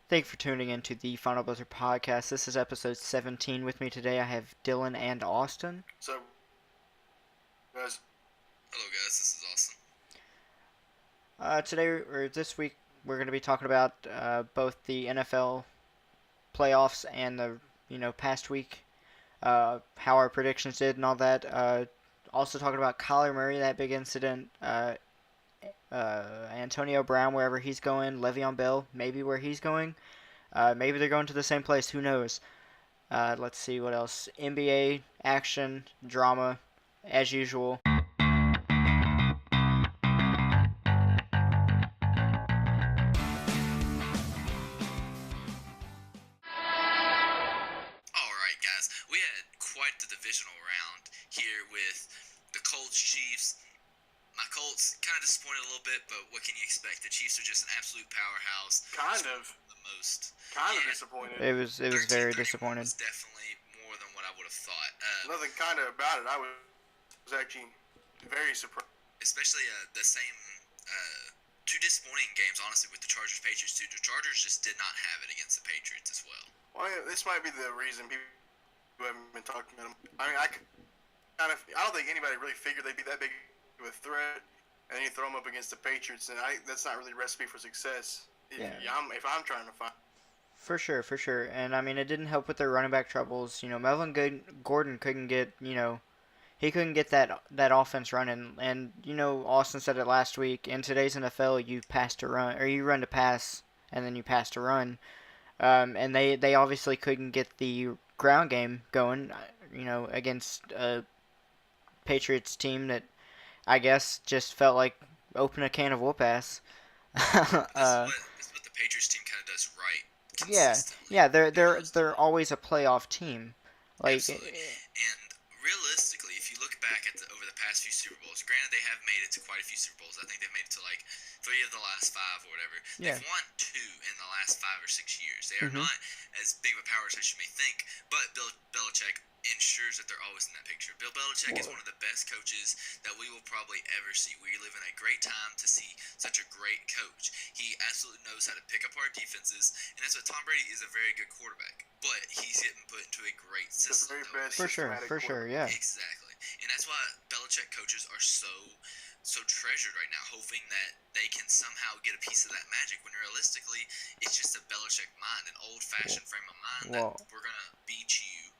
Thank you for tuning in to the Final Buzzer podcast. This is episode 17. With me today, I have Dylan and Austin. So, guys. Hello, guys. This is Austin. Today, or this week, we're going to be talking about both the NFL playoffs and the past week, how our predictions did and all that. Also talking about Kyler Murray, that big incident. Antonio Brown, wherever he's going. Le'Veon Bell, maybe where he's going. Maybe they're going to the same place. Who knows? Let's see what else. NBA action, drama, as usual. Alright, guys. We had quite the divisional round here with the Colts, Chiefs. My Colts kind of disappointed a little bit, but what can you expect? The Chiefs are just an absolute powerhouse. Kind of. The most. Kind of disappointed. It was very 13-31 disappointed. was definitely more than what I would have thought. Nothing kind of about it. I was actually very surprised. Especially the same two disappointing games, honestly, with the Chargers-Patriots, too. The Chargers just did not have it against the Patriots as well. Well, this might be the reason people haven't been talking about them. I mean, I don't think anybody really figured they'd be that big of a threat, and then you throw them up against the Patriots, and that's not really a recipe for success. If I'm trying to find. For sure. And I mean, it didn't help with their running back troubles. Melvin Gordon couldn't get, he couldn't get that offense running. And, Austin said it last week. In today's NFL, you pass to run, or you run to pass, and then you pass to run. And they obviously couldn't get the ground game going, against a Patriots team that I guess just felt like open a can of whoop ass. This is what the Patriots team kind of does right. Yeah, they're always a playoff team. Like, absolutely. And realistically, if you look back at over the past few Super Bowls, granted they have made it to quite a few Super Bowls. I think they've made it to like 3 of the last 5 or whatever. Yeah. They've won 2 in the last 5 or 6 years. They are not as big of a powerhouse as you may think, but Bill Belichick ensures that they're always in that picture. Bill Belichick is one of the best coaches that we will probably ever see. We live in a great time to see such a great coach. He absolutely knows how to pick apart defenses, and that's what Tom Brady is, a very good quarterback. But he's getting put into a great system. The very best for sure, yeah. Exactly. And that's why Belichick coaches are so treasured right now, hoping that they can somehow get a piece of that magic, when realistically it's just a Belichick mind, an old-fashioned frame of mind that we're going to beat you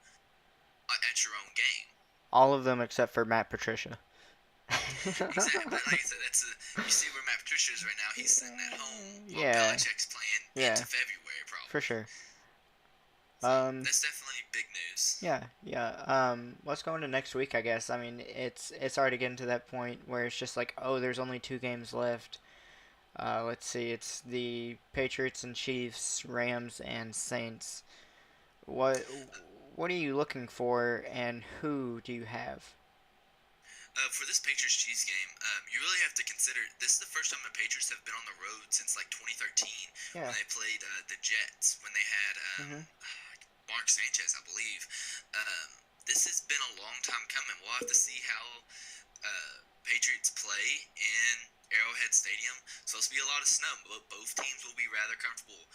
at your own game. All of them except for Matt Patricia. Exactly. Like I said, you see where Matt Patricia is right now. He's sitting at home while Yeah. Belichick's playing into February, probably. For sure. So that's definitely big news. Yeah. Let's go into next week, I guess. I mean, it's already getting to that point where it's just like, oh, there's only 2 games left. Let's see. It's the Patriots and Chiefs, Rams and Saints. What are you looking for, and who do you have? For this Patriots-Chiefs game, you really have to consider this is the first time the Patriots have been on the road since like 2013 when they played the Jets, when they had Mark Sanchez, I believe. This has been a long time coming. We'll have to see how Patriots play in Arrowhead Stadium. It's supposed to be a lot of snow, but both teams will be rather comfortable.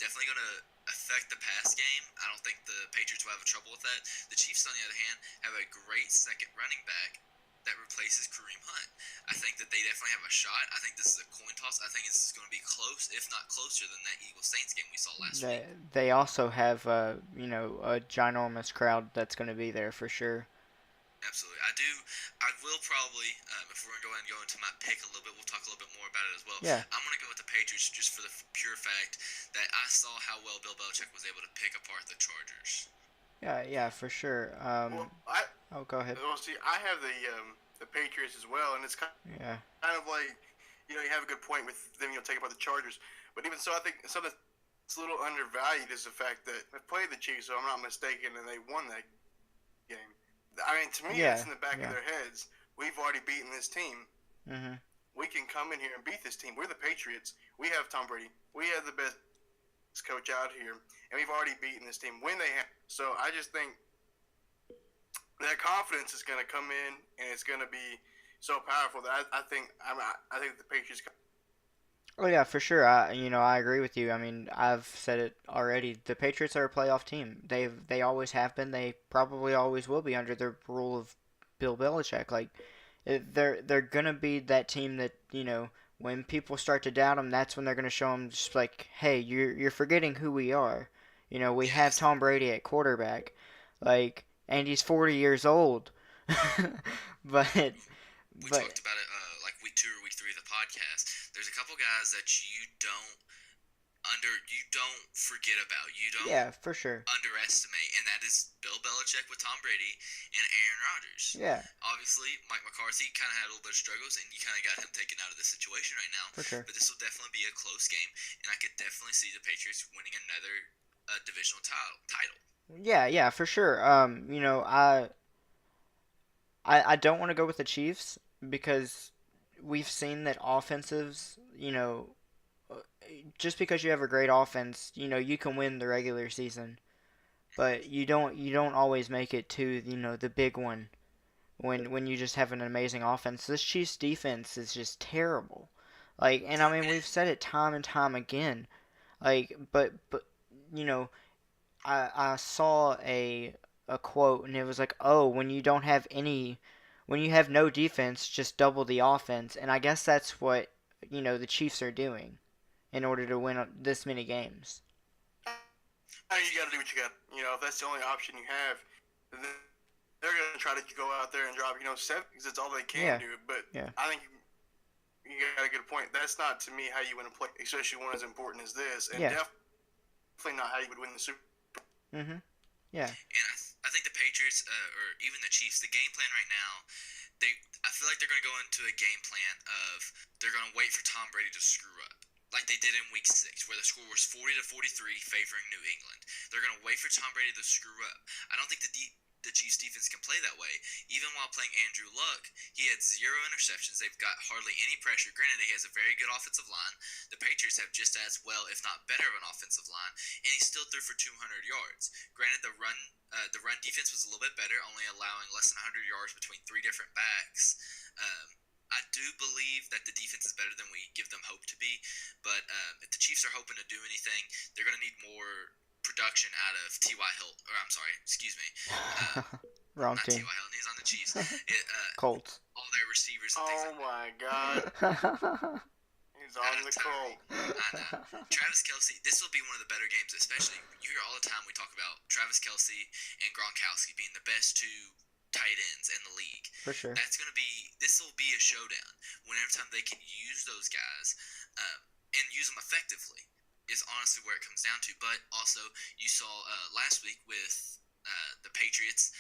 Definitely going to affect the pass game. I don't think the Patriots will have trouble with that. The Chiefs, on the other hand, have a great second running back that replaces Kareem Hunt. I think that they definitely have a shot. I think this is a coin toss. I think this is going to be close, if not closer than that Eagles-Saints game we saw last week. They also have, a ginormous crowd that's going to be there for sure. Absolutely. I will probably, if we're going to go into my pick a little bit, we'll talk a little bit more about it as well. Yeah. I'm going to go with the Patriots just for the pure fact that I saw how well Bill Belichick was able to pick apart the Chargers. Yeah, for sure. Go ahead. Well, see, I have the Patriots as well, and it's kind of like, you have a good point with them, taking apart the Chargers. But even so, I think something that's a little undervalued is the fact that they played the Chiefs, so I'm not mistaken, and they won that game. I mean, to me, it's in the back of their heads. We've already beaten this team. Mm-hmm. We can come in here and beat this team. We're the Patriots. We have Tom Brady. We have the best coach out here, and we've already beaten this team when they have. So I just think that confidence is going to come in, and it's going to be so powerful that I think the Patriots. Oh yeah, for sure. I agree with you. I mean, I've said it already. The Patriots are a playoff team. They always have been. They probably always will be under the rule of Bill Belichick. Like, they're gonna be that team that when people start to doubt them, that's when they're gonna show them just like, hey, you're forgetting who we are. We have Yes, Tom Brady at quarterback, like, and he's 40 years old. but we but talked about it like week 2 or week 3 of the podcast. There's a couple guys that you don't forget about. You don't yeah, for sure. underestimate, and that is Bill Belichick with Tom Brady and Aaron Rodgers. Yeah, Obviously, Mike McCarthy kind of had a little bit of struggles, and you kind of got him taken out of the situation right now. for sure. But this will definitely be a close game, and I could definitely see the Patriots winning another divisional title. Yeah, yeah, for sure. I don't want to go with the Chiefs because we've seen that offensives, uh, just because you have a great offense, you can win the regular season, but you don't always make it to, the big one when you just have an amazing offense. This Chiefs defense is just terrible. Like, and I mean, we've said it time and time again. Like, but you know, I saw a quote and it was like, "Oh, when you have no defense, just double the offense." And I guess that's what, the Chiefs are doing in order to win this many games. I mean, you got to do what you got. If that's the only option you have, then they're going to try to go out there and drop, 7 because that's all they can Yeah. do. But Yeah. I think you got a good point. That's not, to me, how you win a play, especially one as important as this, and Yeah. definitely not how you would win the Super Bowl. Mhm. Yeah. And I think the Patriots, or even the Chiefs, the game plan right now, I feel like they're going to go into a game plan of they're going to wait for Tom Brady to screw up, like they did in Week 6, where the score was 40-43 favoring New England. They're going to wait for Tom Brady to screw up. I don't think the Chiefs defense can play that way. Even while playing Andrew Luck, he had 0 interceptions. They've got hardly any pressure. Granted, he has a very good offensive line. The Patriots have just as well, if not better, of an offensive line, and he still threw for 200 yards. Granted, the run defense was a little bit better, only allowing less than 100 yards between 3 different backs. I do believe that the defense is better than we give them hope to be, but if the Chiefs are hoping to do anything, they're going to need more production out of T.Y. Hilton. Or I'm sorry, excuse me. Wrong Not team. T.Y. Hilton, he's on the Chiefs. Colts. All their receivers and things Oh, like my God. He's on the Colt. I know. Travis Kelce, this will be one of the better games, especially. You hear all the time we talk about Travis Kelce and Gronkowski being the best 2 tight ends in the league. For sure. This will be a showdown whenever time they can use those guys and use them effectively is honestly where it comes down to. But also, you saw last week with the Patriots,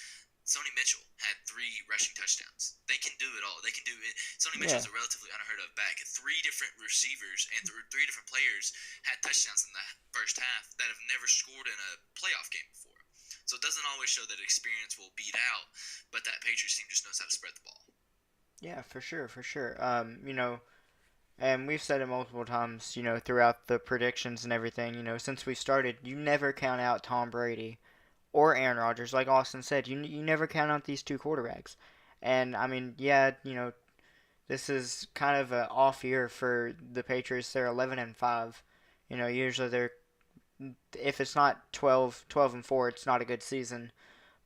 Sony Mitchell had 3 rushing touchdowns. They can do it all. They can do it. Sony Mitchell's a relatively unheard of back. 3 different receivers and 3 different players had touchdowns in the first half that have never scored in a playoff game before. So it doesn't always show that experience will beat out, but that Patriots team just knows how to spread the ball. Yeah, for sure, for sure. And we've said it multiple times, throughout the predictions and everything, since we started, you never count out Tom Brady or Aaron Rodgers. Like Austin said, you never count out these 2 quarterbacks. And, I mean, yeah, this is kind of an off year for the Patriots. They're 11-5. Usually they're, if it's not 12-4, it's not a good season.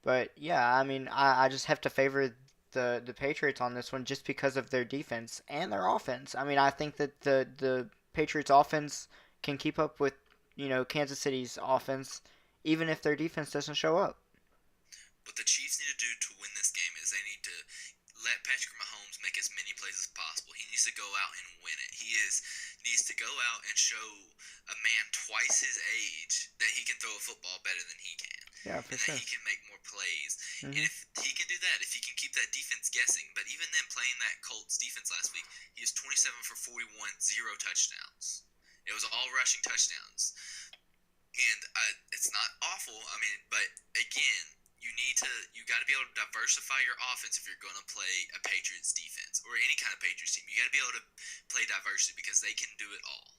But, yeah, I mean, I just have to favor the Patriots on this one just because of their defense and their offense. I mean, I think that the Patriots offense can keep up with, Kansas City's offense even if their defense doesn't show up. What the Chiefs need to do to win this game is they need to let Patrick Mahomes make as many plays as possible. He needs to go out and win it. Needs to go out and show a man twice his age that he can throw a football better than he can. Yeah, for and sure. That he can make more plays. Mm-hmm. And if he can do that, if he can keep that defense guessing, but even then playing that Colts defense last week, he was 27 for 41, 0 touchdowns. It was all rushing touchdowns. And it's not awful. I mean, but again, you got to be able to diversify your offense if you're going to play a Patriots defense or any kind of Patriots team. You got to be able to play diversity because they can do it all.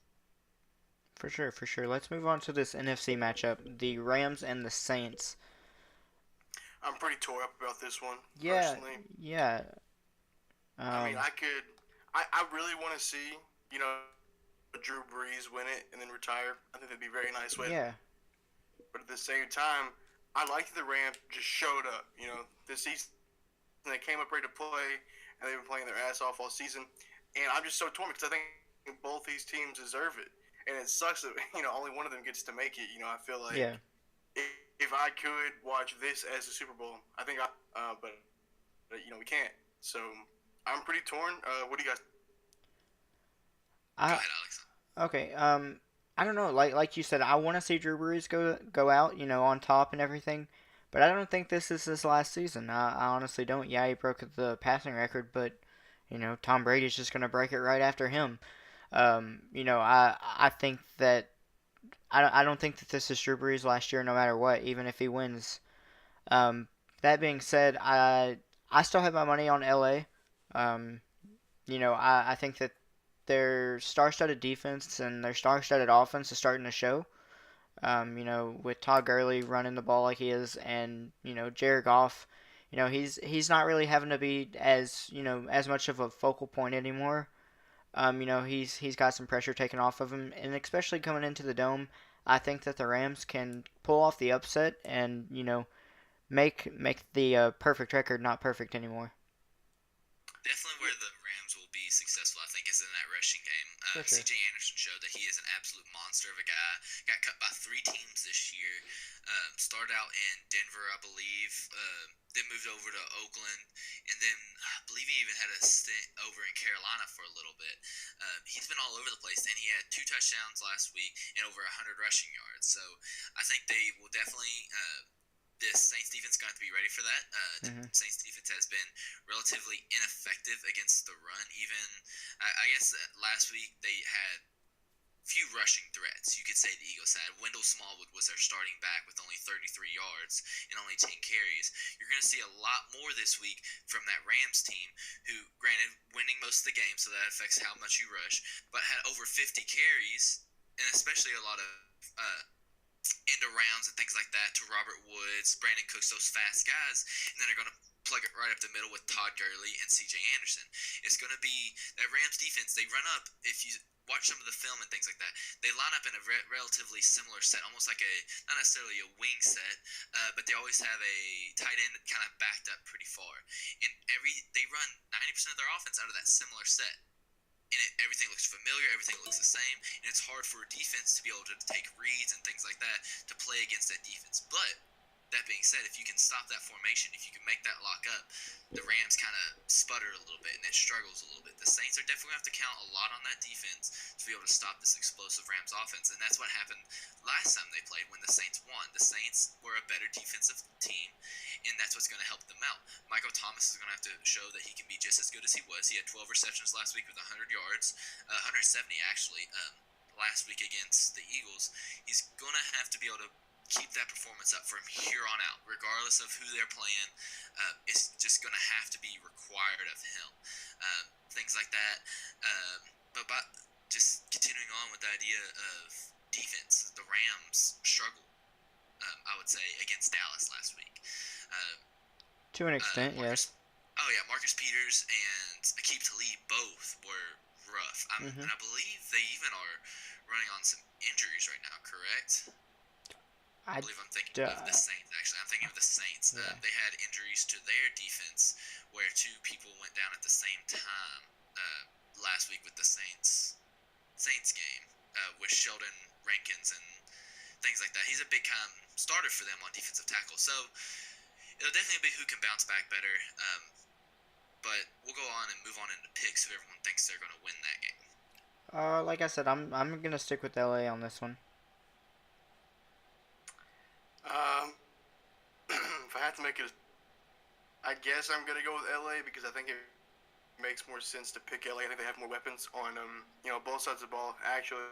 For sure, for sure. Let's move on to this NFC matchup, the Rams and the Saints. I'm pretty tore up about this one, yeah, personally. Yeah. I mean, I really want to see, Drew Brees win it and then retire. I think that'd be a very nice way. Yeah. But at the same time, I liked the Rams just showed up. This season they came up ready to play, and they've been playing their ass off all season. And I'm just so torn because I think both these teams deserve it. And it sucks that only one of them gets to make it. I feel like if I could watch this as a Super Bowl, I think but we can't. So I'm pretty torn. What do you guys? Go ahead, Alex. Okay. I don't know. Like you said, I want to see Drew Brees go out, on top and everything. But I don't think this is his last season. I honestly don't. Yeah, he broke the passing record, but Tom Brady's just gonna break it right after him. I think that I don't think that this is Drew Brees' last year, no matter what, even if he wins. That being said, I still have my money on LA. I think that their star-studded defense and their star-studded offense is starting to show. With Todd Gurley running the ball like he is, and Jared Goff, he's not really having to be as much of a focal point anymore. He's got some pressure taken off of him, and especially coming into the dome, I think that the Rams can pull off the upset and make the perfect record not perfect anymore. Definitely where the Rams will be successful, I think, is in that rushing game. For sure. C.J. Anderson showed that he is an absolute monster of a guy. Got cut by 3 teams this year. Started out in Denver, I believe. Then moved over to Oakland. And then I believe he even had a stint over in Carolina for a little bit. He's been all over the place. And he had 2 touchdowns last week and over 100 rushing yards. So I think they will definitely... this Saints defense is going to have to be ready for that. Saints defense has been relatively ineffective against the run. Even, I guess last week they had few rushing threats. You could say the Eagles had. Wendell Smallwood was their starting back with only 33 yards and only 10 carries. You're going to see a lot more this week from that Rams team, who, granted, winning most of the game, so that affects how much you rush, but had over 50 carries, and especially a lot of end arounds and things like that to Robert Woods, Brandon Cooks, those fast guys, and then they're going to plug it right up the middle with Todd Gurley and C.J. Anderson. It's going to be that Rams defense. They run up, if you watch some of the film and things like that, they line up in a relatively similar set, almost like not necessarily a wing set, but they always have a tight end kind of backed up pretty far. And they run 90% of their offense out of that similar set. And everything looks familiar, everything looks the same, and it's hard for a defense to be able to take reads and things like that to play against that defense. But that being said, if you can stop that formation, if you can make that lock up, the Rams kind of sputter a little bit and it struggles a little bit. The Saints are definitely going to have to count a lot on that defense to be able to stop this explosive Rams offense, and that's what happened last time they played when the Saints won. The Saints were a better defensive team, and that's what's going to help them out. Michael Thomas is going to have to show that he can be just as good as he was. He had 12 receptions last week with 100 yards, 170 actually, last week against the Eagles. He's going to have to be able to keep that performance up from here on out, regardless of who they're playing. It's just going to have to be required of him. Things like that. But just continuing on with the idea of defense, the Rams struggled, I would say, against Dallas last week. To an extent, yes. Oh, yeah, Marcus Peters and Aqib Talib both were rough. And I believe they even are running on some injuries right now, correct? I believe I'm thinking of the Saints, actually. I'm thinking of the Saints. Yeah. They had injuries to their defense where 2 people went down at the same time last week with the Saints game with Sheldon Rankins and things like that. He's a big starter for them on defensive tackle. So it'll definitely be who can bounce back better. But we'll go on and move on into picks who everyone thinks they're going to win that game. Like I said, I'm going to stick with LA on this one. If I had to make it, I guess I'm gonna go with LA because I think it makes more sense to pick LA. I think they have more weapons on both sides of the ball actually.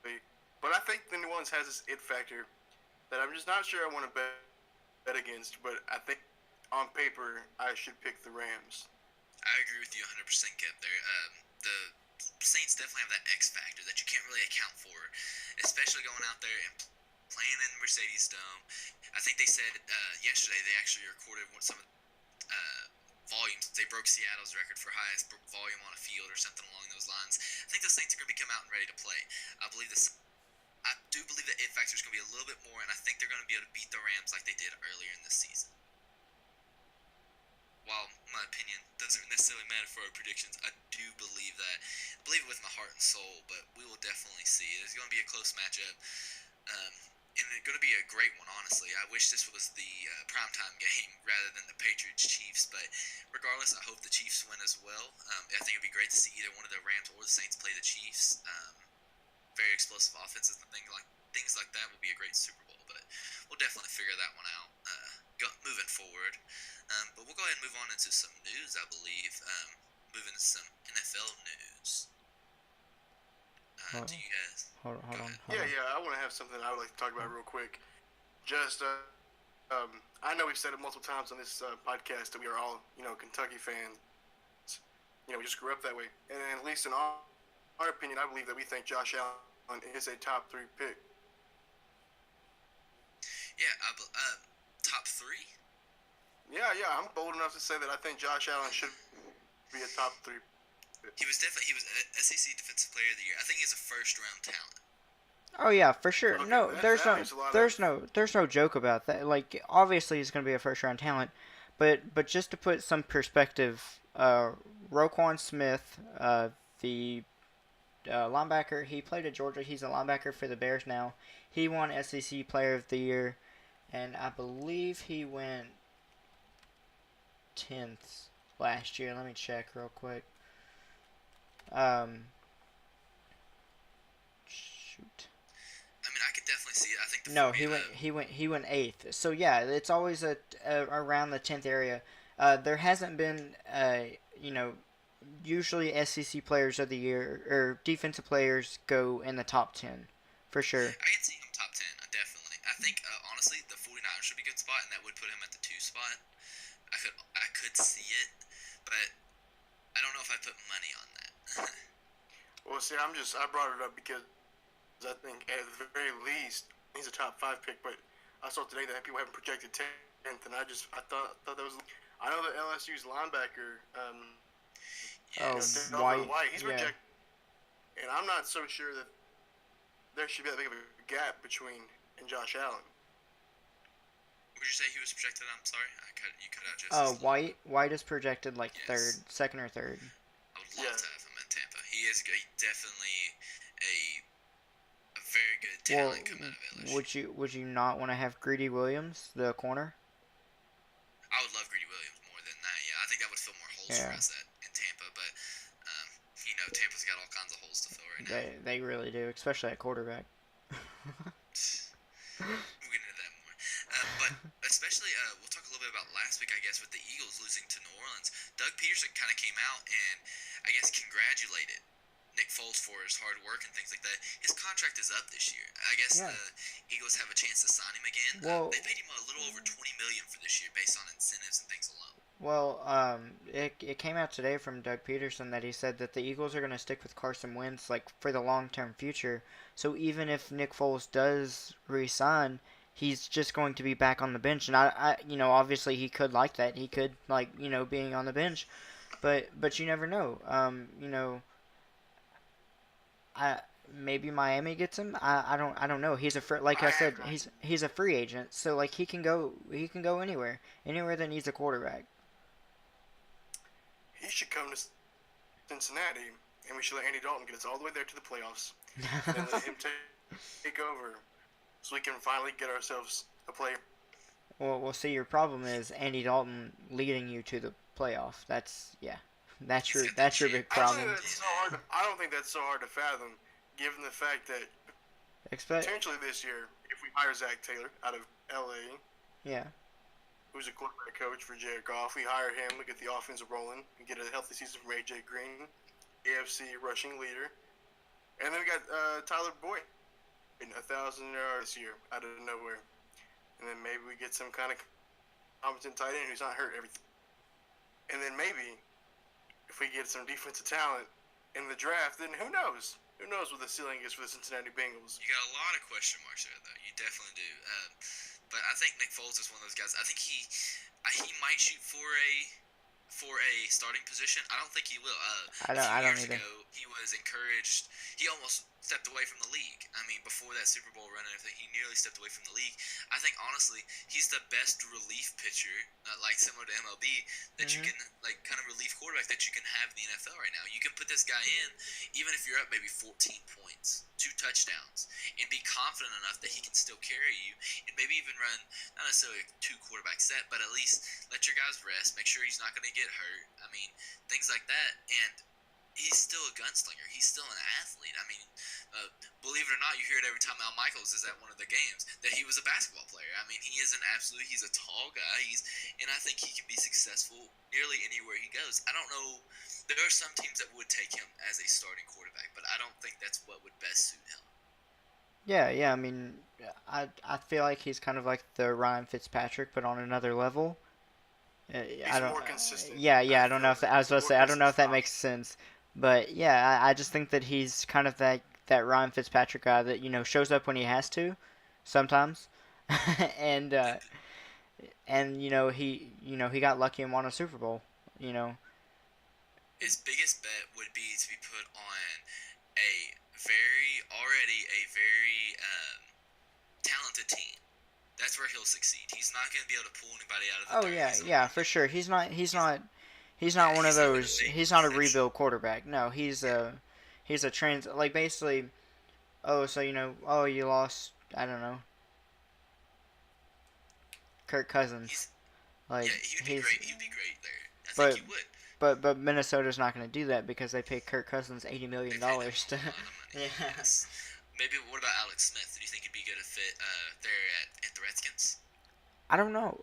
But I think the New Orleans has this it factor that I'm just not sure I want to bet against. But I think on paper I should pick the Rams. I agree with you 100%, Kev. There, the Saints definitely have that X factor that you can't really account for, especially going out there and playing in Mercedes Dome. I think they said yesterday they actually recorded some of volumes. They broke Seattle's record for highest volume on a field or something along those lines. I think the Saints are going to come out and ready to play. I do believe the it factor is going to be a little bit more, and I think they're going to be able to beat the Rams like they did earlier in this season. While my opinion doesn't necessarily matter for our predictions, I do believe that. I believe it with my heart and soul, but we will definitely see. It's going to be a close matchup. And it's going to be a great one, honestly. I wish this was the primetime game rather than the Patriots-Chiefs, but regardless, I hope the Chiefs win as well. I think it would be great to see either one of the Rams or the Saints play the Chiefs. Very explosive offenses and things like that will be a great Super Bowl, but we'll definitely figure that one out moving forward. But we'll go ahead and move on into some news, I believe. Moving to some NFL news. Do you guys? Hold on. I want to have something I would like to talk about real quick. Just, I know we've said it multiple times on this podcast that we are all, Kentucky fans. We just grew up that way. And at least in our opinion, I believe that we think Josh Allen is a top 3 pick. Yeah, top 3? Yeah, I'm bold enough to say that I think Josh Allen should be a top 3. He was SEC Defensive Player of the Year. I think he's a first-round talent. Oh yeah, for sure. Okay, No, there's no joke about that. Like, obviously he's going to be a first-round talent, but just to put some perspective, Roquan Smith, the linebacker, he played at Georgia. He's a linebacker for the Bears now. He won SEC Player of the Year, and I believe he went 10th last year. Let me check real quick. Shoot. I mean, I could definitely see it. I think he went 8th. So yeah, it's always around the 10th area. There hasn't been usually SEC Players of the Year or defensive players go in the top 10 for sure. I can see him top 10, definitely. I think honestly the 49ers should be a good spot, and that would put him at the 2 spot. I could see it, but I don't know if I put money on that. Well, see, I brought it up because I think at the very least he's a top 5 pick, but I saw today that people haven't projected 10th, and I thought that was. I know that LSU's linebacker, White, he's projected, and I'm not so sure that there should be that big of a gap between and Josh Allen. Would you say he was projected? I'm sorry, you cut out just. White is projected like second or third. I would love to have him in Tampa. He is definitely a very good talent coming out of LSU. Would you not want to have Greedy Williams, the corner? I would love Greedy Williams more than that. Yeah, I think that would fill more holes for us in Tampa. But Tampa's got all kinds of holes to fill right now. They really do, especially at quarterback. We'll get into that more. But especially, we'll talk a little bit about last week, I guess, with the Eagles losing to New Orleans. Doug Peterson kind of came out and, I guess, congratulated Nick Foles for his hard work and things like that. His contract is up this year. I guess the Eagles have a chance to sign him again. Well, they paid him a little over $20 million for this year based on incentives and things alone. Well, it came out today from Doug Peterson that he said that the Eagles are going to stick with Carson Wentz for the long-term future. So even if Nick Foles does re-sign, he's just going to be back on the bench. And I obviously he could like that. He could being on the bench, but you never know. Maybe Miami gets him. I don't know. He's he's a free agent. So he can go anywhere that needs a quarterback. He should come to Cincinnati, and we should let Andy Dalton get us all the way there to the playoffs, and let him take over, so we can finally get ourselves a player. Well, see, your problem is Andy Dalton leading you to the playoff. That's your big problem. I don't think that's so hard to fathom, given the fact that potentially this year, if we hire Zach Taylor out of LA, who's a quarterback coach for Jared Goff, we hire him, we get the offense rolling, we get a healthy season from AJ Green, AFC rushing leader, and then we got Tyler Boyd in 1,000 yards this year out of nowhere, and then maybe we get some kind of competent tight end who's not hurt everything, and then maybe if we get some defensive talent in the draft, then who knows? Who knows what the ceiling is for the Cincinnati Bengals? You got a lot of question marks there, though. You definitely do. But I think Nick Foles is one of those guys. I think he might shoot for a for a starting position, I don't think he will. A I few don't years either. ago, he was encouraged. He almost stepped away from the league. I mean, before that Super Bowl run and everything, he nearly stepped away from the league. I think, honestly, he's the best relief pitcher, like similar to MLB, that you can, like, kind of relief quarterback that you can have in the NFL right now. You can put this guy in, even if you're up maybe 14 points, 2 touchdowns, and be confident enough that he can still carry you, and maybe even run, not necessarily a 2 quarterback set, but at least let your guys rest, make sure he's not going to get hurt. I mean, things like that. And he's still a gunslinger. He's still an athlete. I mean, believe it or not, you hear it every time Al Michaels is at one of the games that he was a basketball player. I mean, he is he's a tall guy. And I think he can be successful nearly anywhere he goes. I don't know. There are some teams that would take him as a starting quarterback, but I don't think that's what would best suit him. Yeah. I mean, I feel like he's kind of like the Ryan Fitzpatrick, but on another level. He's I don't. more consistent. Yeah. I don't know if I was about to say. I don't know if that makes sense. But yeah, I just think that he's kind of that Ryan Fitzpatrick guy that shows up when he has to, sometimes, and he got lucky and won a Super Bowl. His biggest bet would be to be put on already a very talented team. That's where he'll succeed. He's not going to be able to pull anybody out of the dirt. Yeah, for sure. He's not one of those. He's not a rebuild quarterback. No, he's a like basically. Oh, so you lost. I don't know. Kirk Cousins. He'd be great. He'd be great there. I think he would. But Minnesota's not going to do that because they paid Kirk Cousins $80 million to. A lot of money. Yes. Maybe what about Alex Smith? Do you think he'd be good to fit there at the Redskins? I don't know.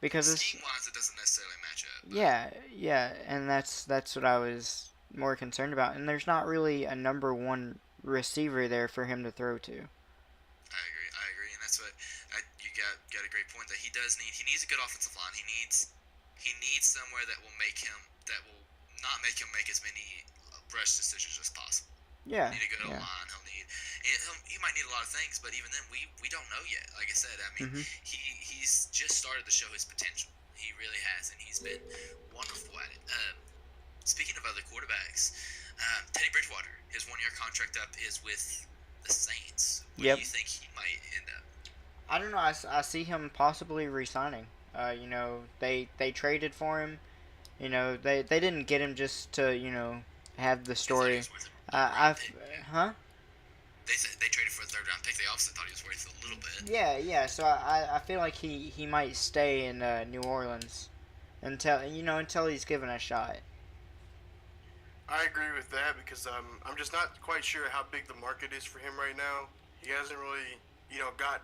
Because scheme-wise, it doesn't necessarily match up. Yeah, and that's what I was more concerned about. And there's not really a number one receiver there for him to throw to. I agree, and that's what you got a great point that he does need. He needs a good offensive line. He needs somewhere that will not make him make as many rush decisions as possible. Yeah. Need a good line. He might need a lot of things, but even then, we don't know yet. Like I said, I mean, he's just started to show his potential. He really has, and he's been wonderful at it. Speaking of other quarterbacks, Teddy Bridgewater, his 1-year contract up is with the Saints. Where do you think he might end up? I don't know. I see him possibly re-signing. They traded for him. They didn't get him just to have the story. They traded for a 3rd-round pick. They also thought he was worth a little bit. Yeah. So I feel like he might stay in New Orleans until he's given a shot. I agree with that because I'm just not quite sure how big the market is for him right now. He hasn't really got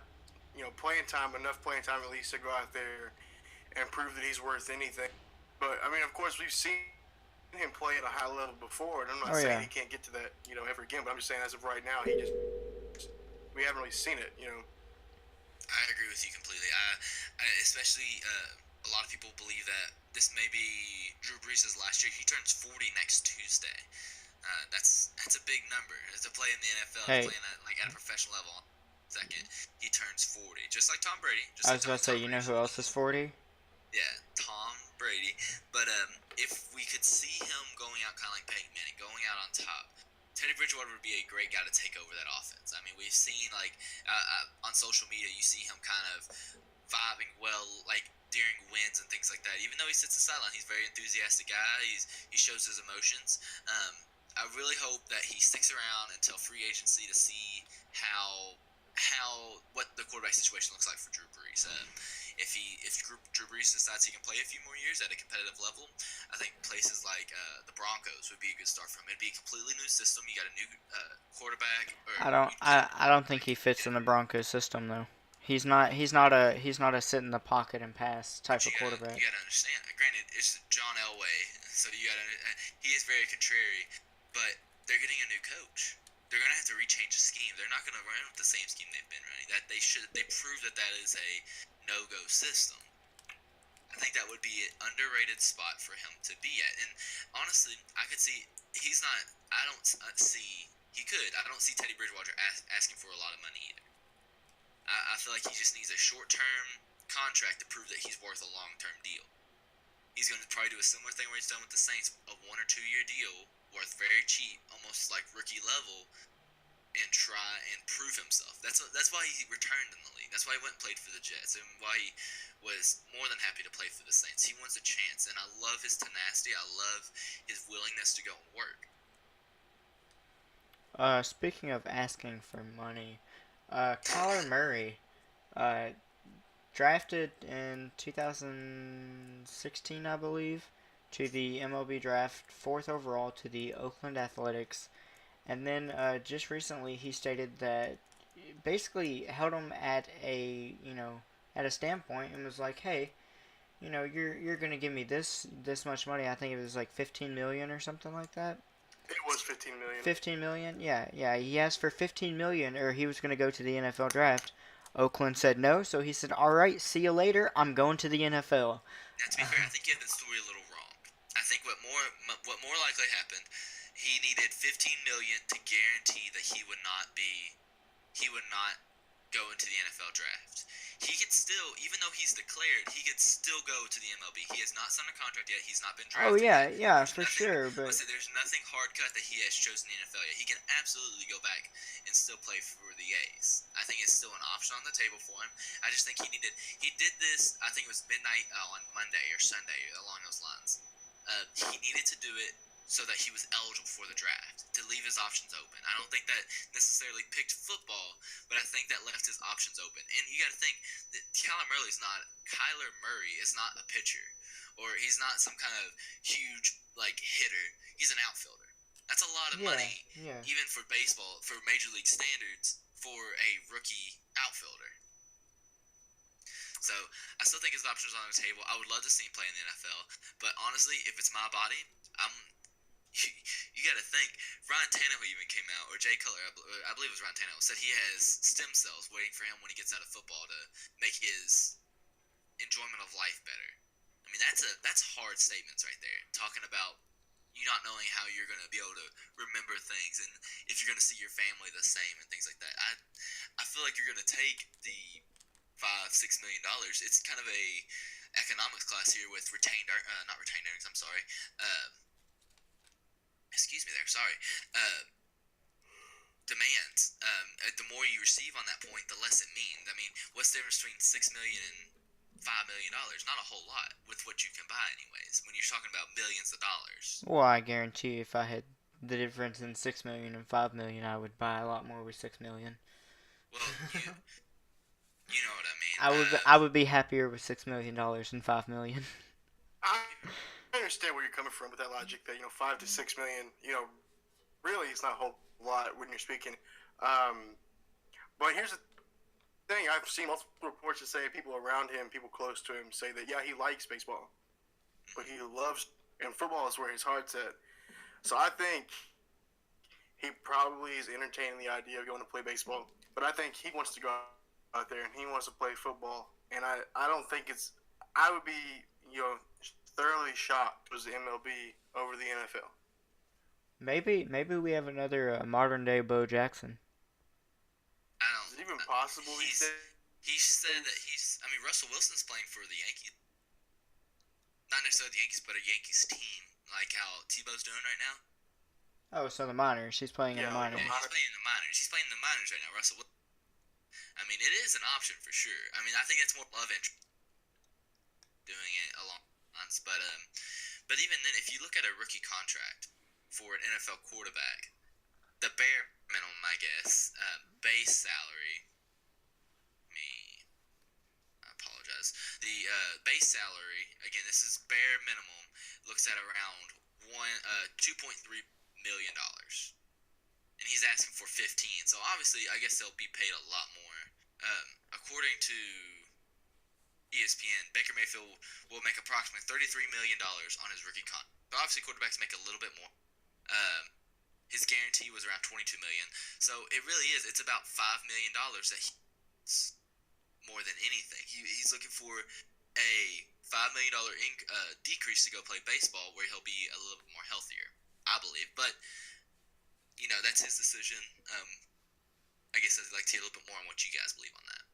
enough playing time at least to go out there and prove that he's worth anything. But I mean, of course, we've seen him play at a high level before, and I'm not saying he can't get to that, ever again. But I'm just saying, as of right now, we haven't really seen it, I agree with you completely. I especially a lot of people believe that this may be Drew Brees' last year. He turns 40 next Tuesday. That's a big number to play in the NFL, playing at a professional level. Second, he turns 40, just like Tom Brady. I was about to say, who else is 40? Yeah, Tom Brady. But if we could see him going out kind of like Peyton Manning, going out on top, Teddy Bridgewater would be a great guy to take over that offense. I mean, we've seen on social media, you see him kind of vibing well, during wins and things like that. Even though he sits the sideline, he's a very enthusiastic guy. He shows his emotions. I really hope that he sticks around until free agency to see what the quarterback situation looks like for Drew Brees. If Drew Brees decides he can play a few more years at a competitive level, I think places like the Broncos would be a good start for him. It'd be a completely new system. You got a new quarterback. I don't think he fits in the Broncos system though. He's not a sit in the pocket and pass type of quarterback. You gotta understand. Granted, it's John Elway, so he is very contrary, but they're getting a new coach. They're gonna have to rechange the scheme. They're not gonna run with the same scheme they've been running. They prove that is a no-go system. I think that would be an underrated spot for him to be at. And honestly, I could see I don't see Teddy Bridgewater asking for a lot of money either. I feel like he just needs a short-term contract to prove that he's worth a long-term deal. He's going to probably do a similar thing where he's done with the Saints, a 1 or 2 year deal worth very cheap, almost like rookie level, and try and prove himself. That's why he returned in the league. That's why he went and played for the Jets, and why he was more than happy to play for the Saints. He wants a chance, and I love his tenacity. I love his willingness to go and work. Speaking of asking for money, Kyler Murray, drafted in 2016, I believe, to the MLB draft, 4th overall to the Oakland Athletics. And then just recently he stated that basically held him at a, at a standpoint and was like, hey, you're going to give me this much money. I think it was like 15 million or something like that. It was 15 million. 15 million? Yeah. He asked for 15 million or he was going to go to the NFL draft. Oakland said no, so he said, all right, see you later. I'm going to the NFL. Now, to be fair, I think you have the story a little wrong. I think what more likely happened, he needed 15 million to guarantee that he would not go into the NFL draft. He could still, even though he's declared, he could still go to the MLB. He has not signed a contract yet. He's not been drafted. Oh yeah, for sure. But there's nothing hard cut that he has chosen the NFL yet. He can absolutely go back and still play for the A's. I think it's still an option on the table for him. I just think he did this. I think it was midnight on Monday or Sunday, along those lines. He needed to do it so that he was eligible for the draft, to leave his options open. I don't think that necessarily picked football, but I think that left his options open. And you got to think that Kyler Murray is not a pitcher, or he's not some kind of huge hitter. He's an outfielder. That's a lot of money, even for baseball, for major league standards, for a rookie outfielder. So I still think his options are on the table. I would love to see him play in the NFL, but honestly, if it's my body, you got to think, Ryan Tannehill even came out, or Jay Cutler, I believe it was Ryan Tannehill, said he has stem cells waiting for him when he gets out of football to make his enjoyment of life better. I mean, that's hard statements right there, talking about you not knowing how you're going to be able to remember things and if you're going to see your family the same and things like that. I feel like you're going to take the $5-6 million. It's kind of a economics class here with not retained earnings, I'm sorry. Excuse me there, sorry. Demands. The more you receive on that point, the less it means. I mean, what's the difference between $6 million and $5 million? Not a whole lot with what you can buy anyways, when you're talking about millions of dollars. Well, I guarantee if I had the difference in 6 million and 5 million, I would buy a lot more with 6 million. Well, you know what I mean. I would be happier with $6 million than 5 million. I understand where you're coming from with that logic that 5 to 6 million, really it's not a whole lot when you're speaking. But here's the thing: I've seen multiple reports that say people around him, people close to him, say that he likes baseball, but he loves, and football is where his heart's at. So I think he probably is entertaining the idea of going to play baseball, but I think he wants to go out there and he wants to play football. And I don't think I would be thoroughly shocked was the MLB over the NFL. Maybe we have another modern day Bo Jackson. Is it even possible? He said that Russell Wilson's playing for the Yankees. Not necessarily the Yankees, but a Yankees team, like how Tebow's doing right now. Oh, so the minors. He's playing in the minors. Yeah, he's playing in the minors. He's playing in the minors right now, Russell Wilson. I mean, it is an option for sure. I mean, I think it's more love interest doing it along months, but even then, if you look at a rookie contract for an NFL quarterback, the bare minimum, I guess, base salary. I apologize. The base salary, again, this is bare minimum, looks at around $2.3 million, and he's asking for 15. So obviously, I guess they'll be paid a lot more. According to ESPN, Baker Mayfield will make approximately $33 million on his rookie contract. But obviously, quarterbacks make a little bit more. His guarantee was around $22 million. So it really is. It's about $5 million that he's more than anything. He's looking for a $5 million decrease to go play baseball, where he'll be a little bit more healthier, I believe. But that's his decision. I guess I'd like to hear a little bit more on what you guys believe on that.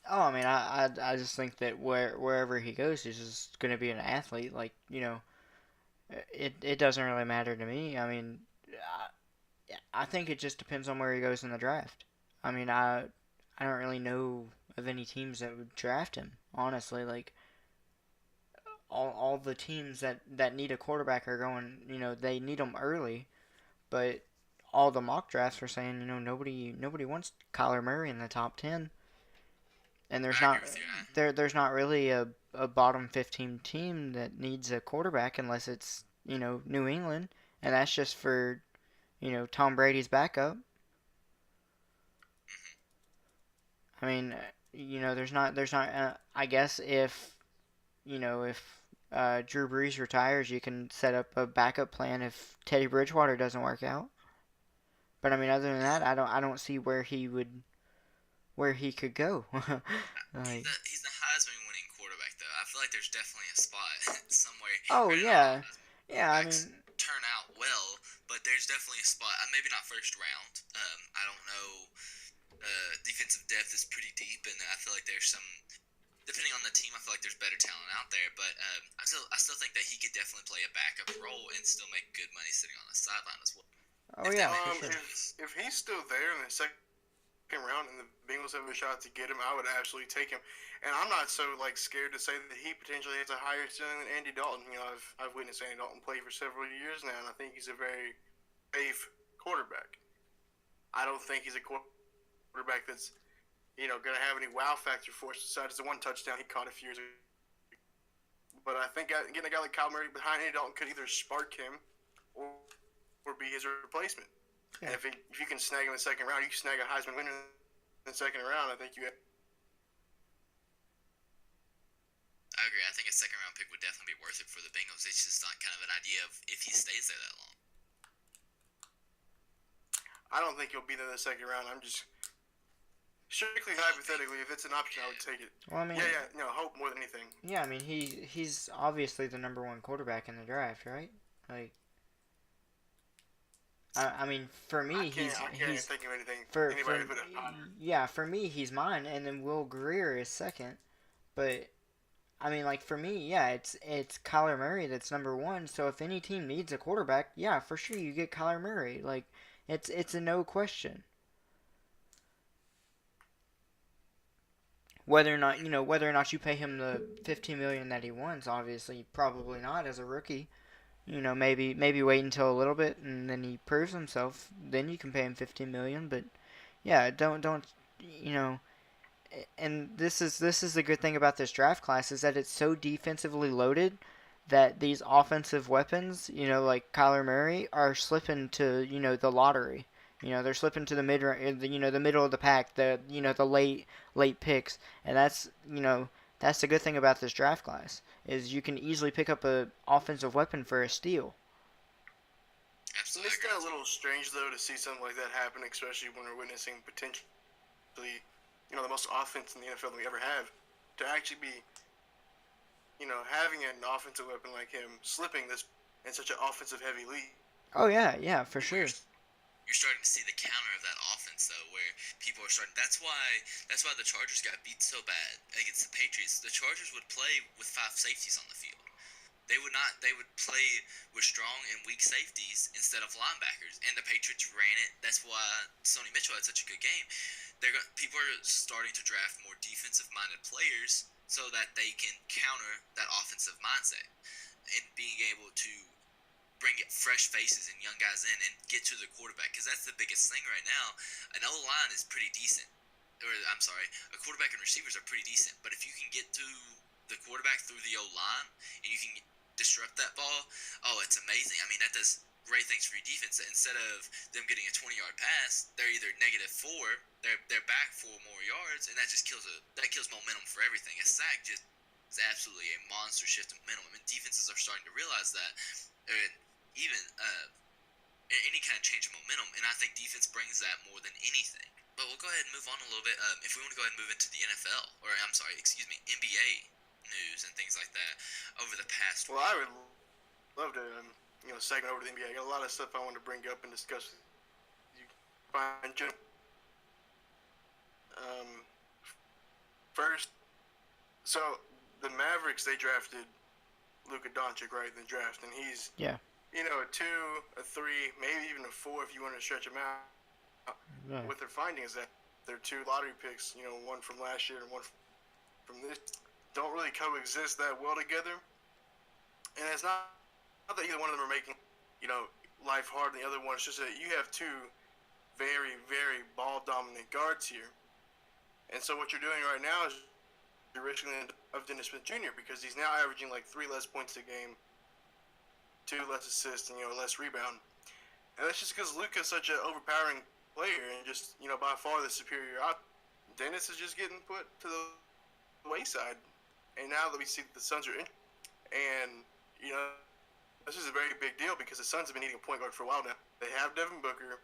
Oh, I mean, I just think that wherever he goes, he's just going to be an athlete. Like, it doesn't really matter to me. I mean, I think it just depends on where he goes in the draft. I mean, I don't really know of any teams that would draft him. Honestly, like all the teams that need a quarterback are going. They need them early, but all the mock drafts are saying, nobody wants Kyler Murray in the top 10. And I agree with you. there's not really a bottom 15 team that needs a quarterback unless it's New England, and that's just for Tom Brady's backup. I mean, there's not. I guess if Drew Brees retires, you can set up a backup plan if Teddy Bridgewater doesn't work out. But I mean, other than that, I don't see where he could go. Like, He's the Heisman winning quarterback, though. I feel like there's definitely a spot somewhere. oh Granted, not all yeah, Heisman yeah. I quarterbacks mean, turn out well, but there's definitely a spot. Maybe not first round. I don't know. Defensive depth is pretty deep, and I feel like there's some. Depending on the team, I feel like there's better talent out there. But I still think that he could definitely play a backup role and still make good money sitting on the sideline as well. oh yeah, for sure. If he's still there in the second round and the Bengals have a shot to get him, I would absolutely take him. And I'm not so scared to say that he potentially has a higher ceiling than Andy Dalton. I've witnessed Andy Dalton play for several years now, and I think he's a very safe quarterback. I don't think he's a quarterback that's going to have any wow factor for us besides the one touchdown he caught a few years ago. But I think getting a guy like Kyle Murray behind Andy Dalton could either spark him or be his replacement. Yeah. And if you can snag him in the second round, you can snag a Heisman winner in the second round. I think you have. I agree. I think a second round pick would definitely be worth it for the Bengals. It's just not kind of an idea of if he stays there that long. I don't think he'll be there in the second round. I'm just strictly hypothetically, if it's an option, I would take it. Well, I mean, hope more than anything. Yeah, I mean, he's obviously the number one quarterback in the draft, right? Like, I mean, for me, I can't think of anything. For me, he's mine, and then Will Greer is second. But I mean, like for me, yeah, it's Kyler Murray that's number one. So if any team needs a quarterback, yeah, for sure you get Kyler Murray. Like, it's a no question. Whether or not you pay him the $15 million that he wants, obviously probably not as a rookie. Maybe wait until a little bit and then he proves himself. Then you can pay him $15 million. But yeah, don't. And this is the good thing about this draft class is that it's so defensively loaded that these offensive weapons, like Kyler Murray, are slipping to the lottery. They're slipping to the the middle of the pack, the late picks, and that's the good thing about this draft class is you can easily pick up a offensive weapon for a steal. Absolutely. It's kind of a little strange though to see something like that happen, especially when we're witnessing potentially, the most offense in the NFL that we ever have, to actually be, having an offensive weapon like him slipping this in such an offensive heavy league. Oh yeah, for sure. You're starting to see the counter of that offense, though, where people are starting. That's why the Chargers got beat so bad against the Patriots. The Chargers would play with 5 safeties on the field. They would not. They would play with strong and weak safeties instead of linebackers, and the Patriots ran it. That's why Sonny Mitchell had such a good game. People are starting to draft more defensive-minded players so that they can counter that offensive mindset and being able to bring fresh faces and young guys in and get to the quarterback, because that's the biggest thing right now. An O-line is pretty decent. A quarterback and receivers are pretty decent, but if you can get to the quarterback through the O-line and you can disrupt that ball, it's amazing. I mean, that does great things for your defense. Instead of them getting a 20-yard pass, they're either -4, they're back 4 more yards, and that just kills momentum for everything. A sack just is absolutely a monster shift in momentum, and defenses are starting to realize that. Even any kind of change of momentum, and I think defense brings that more than anything. But we'll go ahead and move on a little bit. If we want to go ahead and move into the NFL, NBA news and things like that over the past week. Well, I would love to, segment over to the NBA. I got a lot of stuff I want to bring up and discuss with you. first, so the Mavericks, they drafted Luka Doncic right in the draft, and he's a 2, a 3, maybe even a 4 if you want to stretch him out. Yeah. What they're finding is that their 2 lottery picks, one from last year and one from this, don't really coexist that well together. And it's not that either one of them are making, life hard than the other one. It's just that you have 2 very, very ball-dominant guards here. And so what you're doing right now is you're risking of Dennis Smith Jr. because he's now averaging like 3 less points a game, 2 less assists, and less rebound. And that's just because Luka's such an overpowering player and just by far the superior option. Dennis is just getting put to the wayside. And now that we see that the Suns are in, and this is a very big deal because the Suns have been needing a point guard for a while now. They have Devin Booker,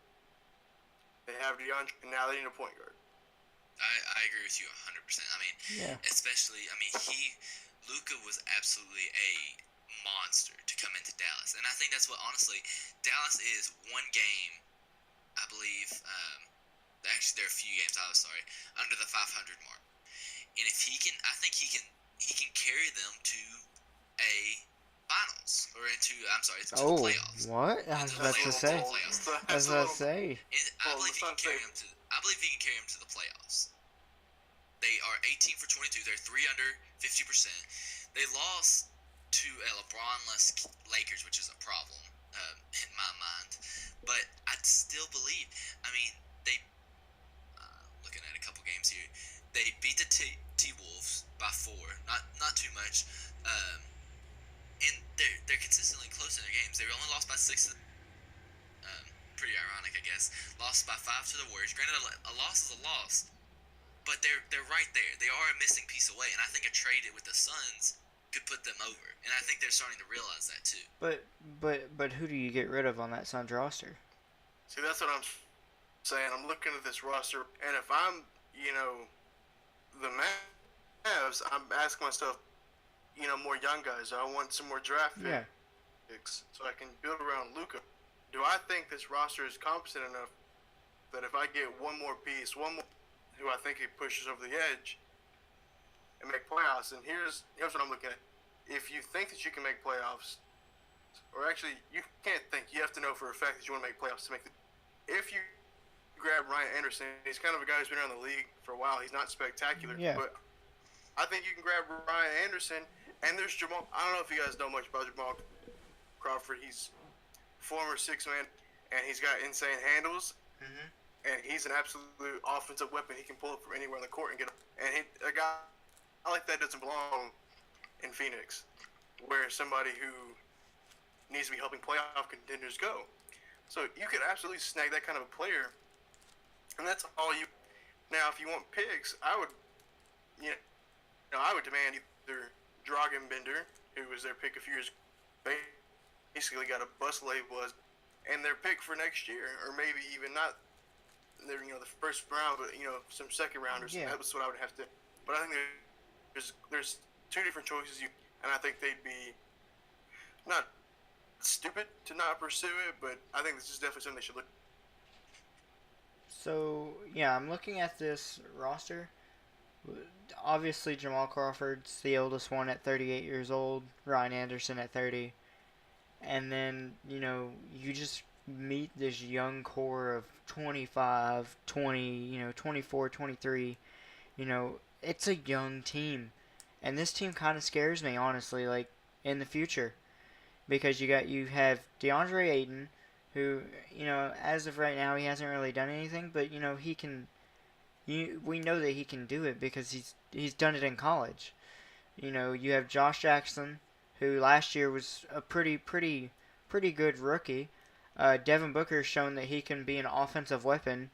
they have DeAndre, and now they need a point guard. I agree with you 100%. I mean, especially, Luka was absolutely a monster to come into Dallas. And I think that's what, honestly, Dallas is one game, I believe, actually there are a few games, under the 500 mark. And if he can, I think he can carry them to a finals, or into the playoffs. What? I was about to say. I believe he can carry them to the playoffs. They are 18 for 22. They're 3 under 50%. They lost to a LeBron-less Lakers, which is a problem in my mind. But I still believe. They looking at a couple games here. They beat the T-Wolves by 4. Not too much. And they're consistently close in their games. They only lost by 6. Pretty ironic, I guess. Lost by 5 to the Warriors. Granted, a loss is a loss, but they're right there. They are a missing piece away, and I think a trade with the Suns could put them over. And I think they're starting to realize that too. But who do you get rid of on that Suns roster? See, that's what I'm saying. I'm looking at this roster, and if I'm the Mavs, I'm asking myself, more young guys. I want some more draft picks so I can build around Luka. Do I think this roster is competent enough that if I get one more piece, one more who I think he pushes over the edge and make playoffs? And here's what I'm looking at. If you think that you can make playoffs, or actually you can't think, you have to know for a fact that you want to make playoffs to make the. If you grab Ryan Anderson, he's kind of a guy who's been around the league for a while. He's not spectacular, but I think you can grab Ryan Anderson. And there's Jamal. I don't know if you guys know much about Jamal Crawford. He's former 6-man, and he's got insane handles. Mm-hmm. And he's an absolute offensive weapon. He can pull up from anywhere on the court and get up. And a guy like that doesn't belong in Phoenix, where somebody who needs to be helping playoff contenders go. So you could absolutely snag that kind of a player, and that's all you. Now, if you want picks, I would demand either Dragan Bender, who was their pick a few years ago, basically got a bust label as, and their pick for next year, or maybe even not their the first round, but some second rounders. Yeah. That's what I would have to. But I think there's 2 different choices, and I think they'd be not stupid to not pursue it, but I think this is definitely something they should look. So I'm looking at this roster. Obviously, Jamal Crawford's the oldest one at 38 years old. Ryan Anderson at 30. And then, you just meet this young core of 25, 20, 24, 23. It's a young team. And this team kind of scares me, honestly, like, in the future. Because you have DeAndre Ayton, who, as of right now, he hasn't really done anything. But, he can... we know that he can do it because he's done it in college. You have Josh Jackson, who last year was a pretty good rookie. Devin Booker's shown that he can be an offensive weapon.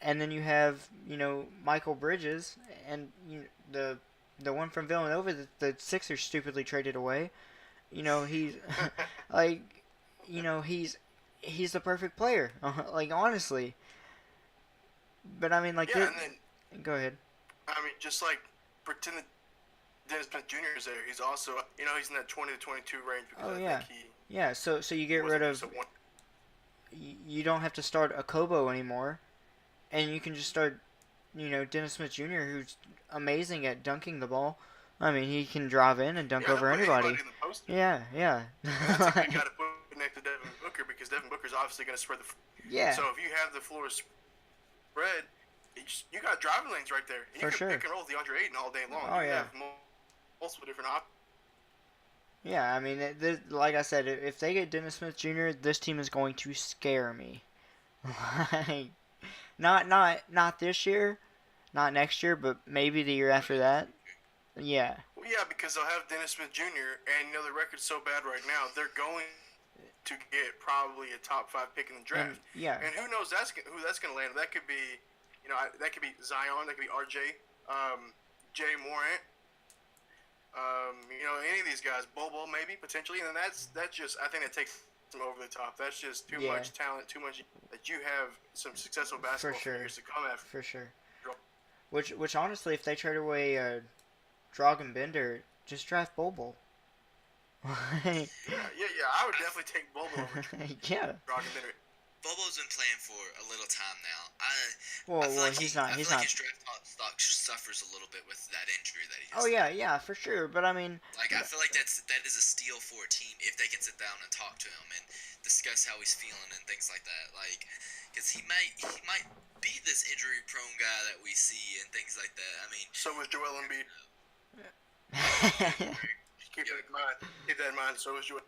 And then you have, Michael Bridges and the one from Villanova that the Sixers stupidly traded away. He's like, he's the perfect player. Like, honestly. But I mean, like, go ahead. I mean, just like pretend that Dennis Smith Jr. is there. He's also, he's in that 20 to 22 range because I think yeah. So you get rid of. You don't have to start a Kobo anymore, and you can just start, Dennis Smith Jr., who's amazing at dunking the ball. I mean, he can drive in and dunk Yeah, over anybody. In the post. Yeah. And that's a good guy to put next to Devin Booker because Devin Booker's obviously going to spread the floor. Yeah. So if you have the floor spread, you got driving lanes right there. And For sure. You can roll with DeAndre Ayton all day long. Oh, you yeah. have multiple different options. Yeah, I mean, like I said, if they get Dennis Smith Jr., this team is going to scare me. Like, not this year, not next year, but maybe the year after that. Yeah. Well, yeah, because they'll have Dennis Smith Jr. and the record's so bad right now, they're going to get probably a top 5 pick in the draft. And who knows who that's going to land? That could be, that could be Zion, that could be RJ, Jay Morant. Any of these guys, Bobo maybe potentially, and that's just I think that takes them over the top. That's just too much talent, too much that you have some successful basketball players to come after. For sure. Which honestly, if they trade away Dragan Bender, just draft Bobo. yeah, I would definitely take Bobo over Dragan Bender. Bobo's been playing for a little time now. I feel like he's not. his draft stock suffers a little bit with that injury that he has. Oh yeah, for sure. But I mean, I feel like that is a steal for a team if they can sit down and talk to him and discuss how he's feeling and things like that. Like, because he might be this injury-prone guy that we see and things like that. I mean, so was Joel Embiid. Keep that in mind. Keep that in mind. So was Joel.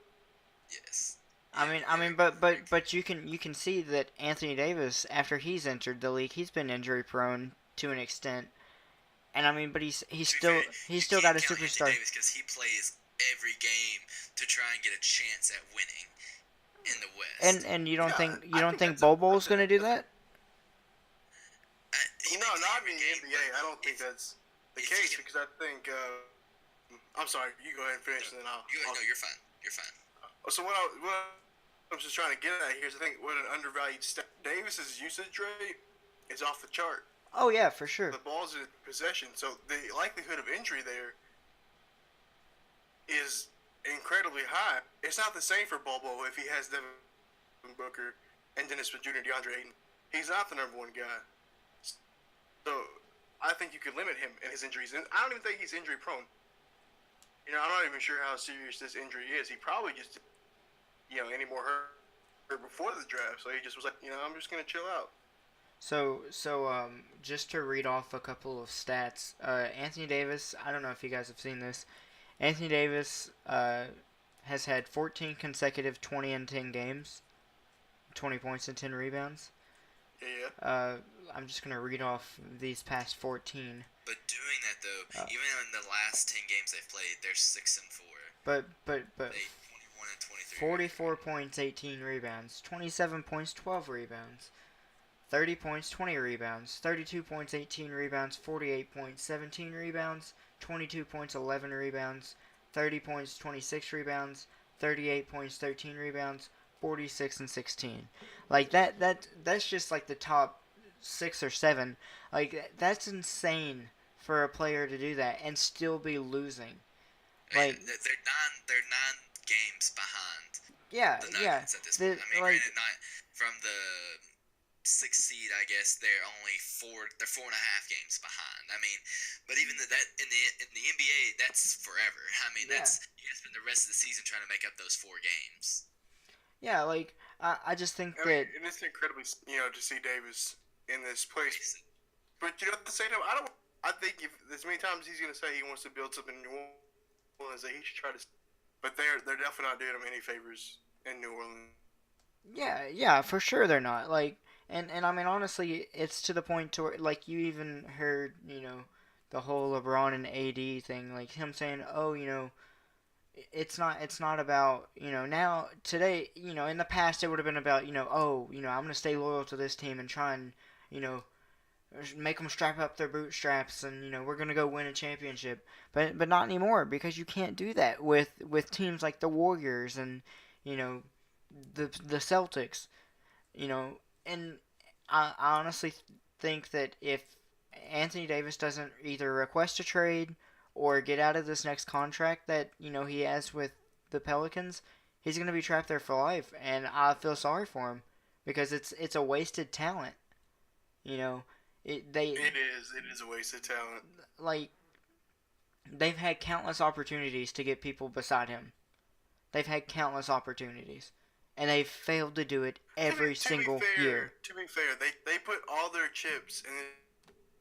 Yes. I mean, but you can see that Anthony Davis, after he's entered the league, he's been injury prone to an extent, and I mean, but he's still got a superstar. Davis because he plays every game to try and get a chance at winning in the West. And you don't think Bobo's gonna do that? No, not in the NBA. I don't think that's the case because I think. I'm sorry. You go ahead and finish, and then I'll. No, you're fine. You're fine. So what I was just trying to get at here is I think what an undervalued stat. Davis's usage rate is off the chart. Oh yeah, for sure. The ball's in possession, so the likelihood of injury there is incredibly high. It's not the same for Bobo if he has Devin Booker and Dennis Smith Jr. DeAndre Ayton. He's not the number one guy. So I think you could limit him and his injuries. And I don't even think he's injury prone. I'm not even sure how serious this injury is. He probably just, any more hurt before the draft. So he just was like, I'm just going to chill out. So just to read off a couple of stats, Anthony Davis, I don't know if you guys have seen this. Anthony Davis has had 14 consecutive 20 and 10 games, 20 points and 10 rebounds. Yeah. I'm just going to read off these past 14. But doing that though, even in the last 10 games they've played, they're 6-4. But they 21 and 23. 44 points, 18 rebounds, 27 points, 12 rebounds, 30 points, 20 rebounds, 32 points, 18 rebounds, 48 points, 17 rebounds, 22 points, 11 rebounds, 30 points, 26 rebounds, 38 points, 13 rebounds, 46 and 16. Like that's just like the top 6 or 7. Like that's insane for a player to do that and still be losing. Like they're 9 games behind. Yeah, the Nuggets at this point. I mean, granted, not from the 6th seed, I guess they're only 4.5 games behind. I mean, but even that in the NBA, that's forever. I mean, that's you gotta spend the rest of the season trying to make up those 4 games. Yeah, like I just think and it's incredibly to see Davis in this place. But at the same time, I think if as many times he's gonna say he wants to build something in New Orleans, that he should try to. But they're definitely not doing him any favors in New Orleans. Yeah, for sure they're not. Like, and I mean honestly, it's to the point to where like you even heard the whole LeBron and AD thing, like him saying, oh it's not about now today in the past it would have been about I'm gonna stay loyal to this team and try and make them strap up their bootstraps and we're gonna go win a championship, but not anymore because you can't do that with teams like the Warriors and the Celtics, and I honestly think that if Anthony Davis doesn't either request a trade or get out of this next contract that he has with the Pelicans, he's going to be trapped there for life, and I feel sorry for him because it's a wasted talent, It is a waste of talent. Like, they've had countless opportunities to get people beside him. They've had countless opportunities, and they've failed to do it every single year. To be fair, they put all their chips in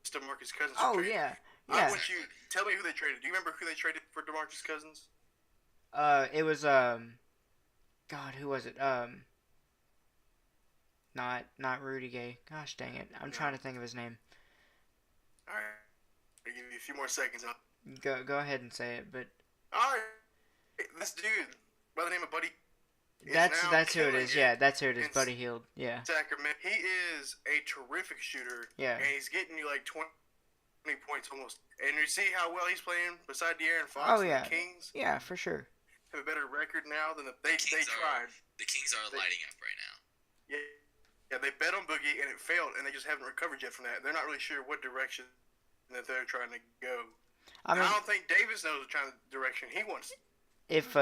DeMarcus Cousins. Oh yeah. I want you tell me who they traded. Do you remember who they traded for DeMarcus Cousins? It was God, who was it? Not Rudy Gay. Gosh dang it, I'm trying to think of his name. All right, I'll give you a few more seconds. Go ahead and say it, but. All right, this dude by the name of Buddy. That's who it is. Yeah, that's who it is. Buddy Hield. Yeah. Sacramento. He is a terrific shooter. Yeah. And he's getting you like 20 points almost. And you see how well he's playing beside De'Aaron Fox. Oh yeah. The Kings. Yeah, for sure. Have a better record now than they tried. The Kings are lighting up right now. Yeah, they bet on Boogie and it failed, and they just haven't recovered yet from that. They're not really sure what direction that they're trying to go. I don't think Davis knows the direction he wants. If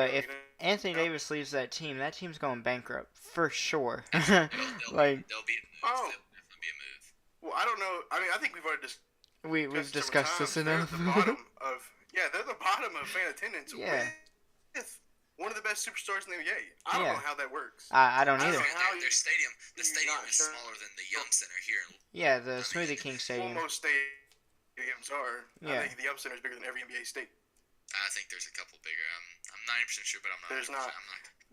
Anthony Davis leaves that team's going bankrupt for sure. There'll be a move. There'll definitely be a move. Well, I don't know. I mean, I think we've already we've discussed this enough. They're the bottom of fan attendance. Yeah. With one of the best superstars in the NBA. I don't know how that works. I don't either. Their stadium is smaller than the Yum Center here. Yeah, the Smoothie King Stadium. Well, most stadiums are. Yeah. I think the Yum Center is bigger than every NBA stadium. I think there's a couple bigger. I'm 90% sure, but I'm not. There's not.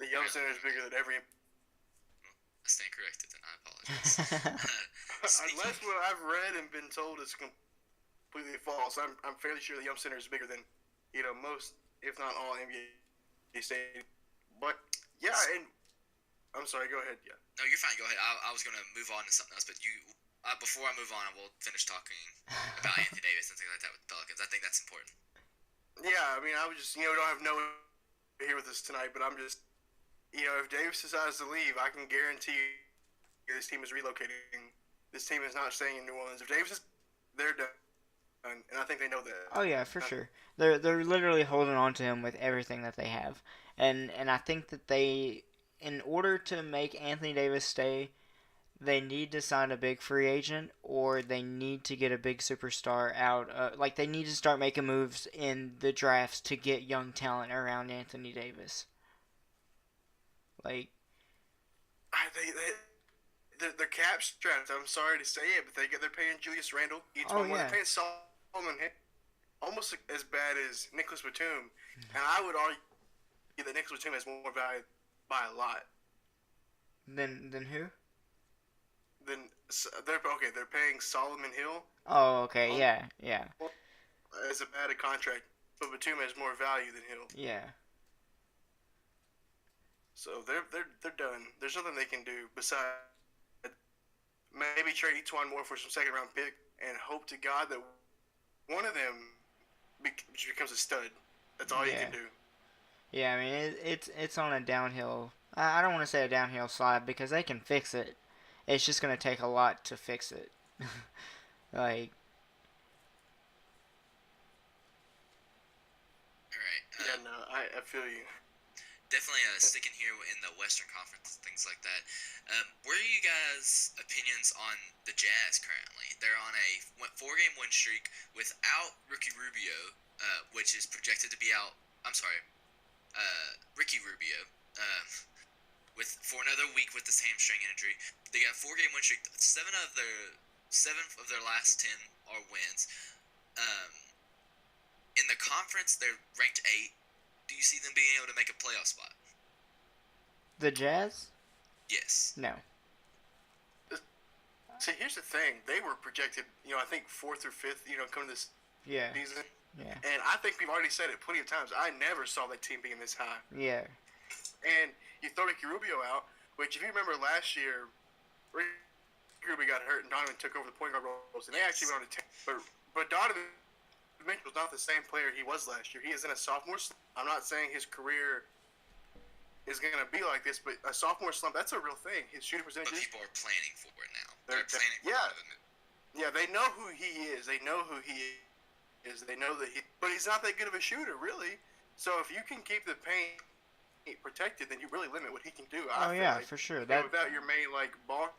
The Yum Center is bigger than every. I stand corrected, and I apologize. Unless what I've read and been told is completely false, I'm fairly sure the Yum Center is bigger than most, if not all, NBA stadiums. But yeah, and I'm sorry. Go ahead. Yeah. No, you're fine. Go ahead. I was gonna move on to something else, but before I move on, I will finish talking about Anthony Davis and things like that with the Pelicans. I think that's important. Yeah, I mean, I was just, don't have no one here with us tonight, but I'm just, if Davis decides to leave, I can guarantee you this team is relocating. This team is not staying in New Orleans. If Davis is, they're done, and I think they know that. Oh yeah, for sure. They're literally holding on to him with everything that they have, and I think that they, in order to make Anthony Davis stay, they need to sign a big free agent, or they need to get a big superstar out. They need to start making moves in the drafts to get young talent around Anthony Davis. They're cap strapped. I'm sorry to say it, but they're paying Julius Randle. They're paying Solomon almost as bad as Nicholas Batum, and I would argue that Nicholas Batum has more value by a lot. Than who? They're paying Solomon Hill. Oh, okay, yeah. As a bad contract, but Batum has more value than Hill. Yeah. So they're done. There's nothing they can do besides maybe trade Etuan Moore for some second round pick and hope to God that one of them becomes a stud. That's all you can do. Yeah, I mean it's on a downhill. I don't want to say a downhill slide because they can fix it. It's just going to take a lot to fix it. Alright. Yeah, no, I feel you. Definitely sticking here in the Western Conference, things like that. What are you guys' opinions on the Jazz currently? They're on a 4-game win streak without Ricky Rubio, which is projected to be out. Ricky Rubio. For another week with this hamstring injury. They got 4-game win streak. 7 of their last 10 are wins. In the conference, they're ranked 8. Do you see them being able to make a playoff spot? The Jazz? Yes. No. See, here's the thing. They were projected, I think 4th or 5th, coming this season. Yeah. And I think we've already said it plenty of times. I never saw that team being this high. Yeah. And you throw Ricky Rubio out, which if you remember last year, Ricky Rubio got hurt and Donovan took over the point guard roles, and they actually went on to but Donovan Mitchell was not the same player he was last year. He is in a sophomore slump. I'm not saying his career is going to be like this, but a sophomore slump, that's a real thing. His shooting percentage. But people are planning for it now. They're planning for it. Yeah, they know who he is. They know who he is. They know that but he's not that good of a shooter, really. So if you can keep the paint protected, then you really limit what he can do. For sure. Without your main ball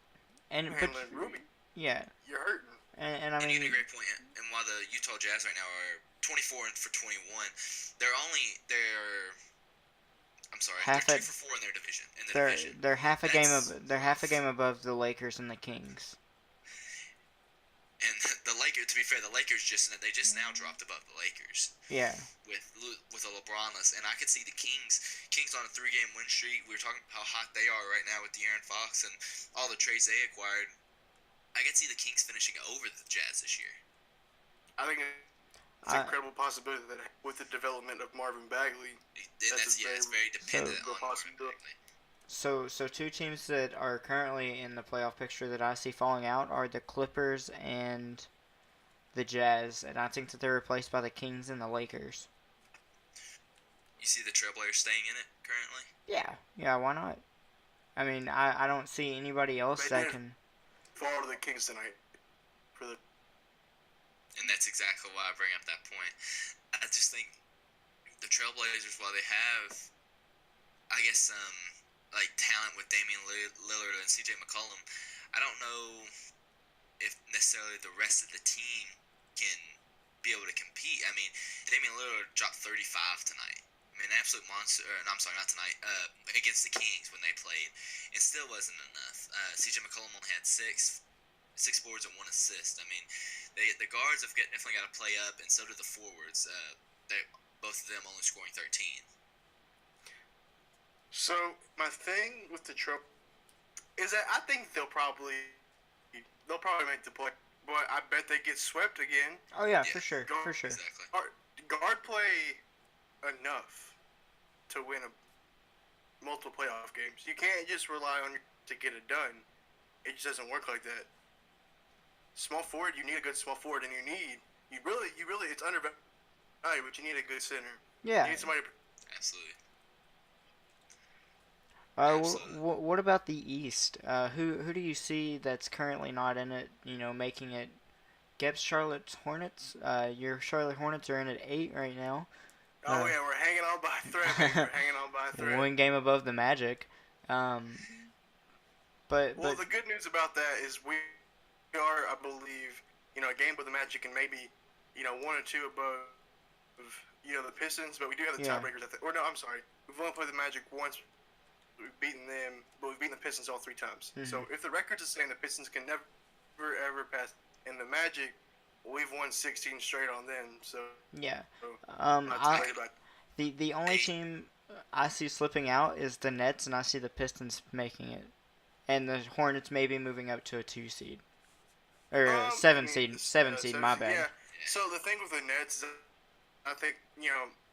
and handling Ruby, yeah, you're hurting. And I And you mean, get a great point. And while the Utah Jazz right now are 24 for 21, they're I'm sorry, they're half a 2 for 4 in their division. they're half a game That's half a rough. game above the Lakers and the Kings. And the Lakers, to be fair, the Lakers just now dropped above the Lakers. Yeah. With a LeBronless, and I could see the Kings on a 3-game win streak. We were talking how hot they are right now with De'Aaron Fox and all the trades they acquired. I could see the Kings finishing over the Jazz this year. I think it's an incredible possibility that with the development of Marvin Bagley, it's very dependent on Marvin Bagley. So two teams that are currently in the playoff picture that I see falling out are the Clippers and the Jazz, and I think that they're replaced by the Kings and the Lakers. You see the Trailblazers staying in it currently? Yeah, why not? I mean, I don't see anybody else that can fall to the Kings tonight and that's exactly why I bring up that point. I just think the Trailblazers, while they have, I guess, like talent with Damian Lillard and CJ McCollum, I don't know if necessarily the rest of the team can be able to compete. I mean, Damian Lillard dropped 35 tonight. I mean, an absolute monster. I'm sorry, not tonight. Against the Kings when they played, it still wasn't enough. CJ McCollum only had six boards and 1 assist. I mean, the guards have definitely got to play up, and so do the forwards. Both of them only scoring 13. So my thing with the Trail is that I think they'll probably make the play, but I bet they get swept again. Oh yeah, for sure, for sure. Exactly. Guard play enough to win multiple playoff games. You can't just rely on to get it done. It just doesn't work like that. Small forward, you need a good small forward, and you really, it's undervalued, but you need a good center. Yeah. You need somebody. Absolutely. What about the East? Who do you see that's currently not in it? You know, making it. Geb's Charlotte Hornets. Your Charlotte Hornets are in at 8 right now. Oh yeah, we're hanging on by a thread. 1 game above the Magic. But the good news about that is we are, I believe, a game above the Magic and maybe, 1 or 2 above, the Pistons. But we do have the tiebreakers. I'm sorry. We've only played the Magic once. We've beaten them, but we've beaten the Pistons all 3 times. Mm-hmm. So if the record's the same, the Pistons can never, ever pass. And the Magic, we've won 16 straight on them. So yeah. The only team I see slipping out is the Nets, and I see the Pistons making it, and the Hornets maybe moving up to a 2 seed or 7 seed. 7 seed. My bad. Yeah. So the thing with the Nets, I think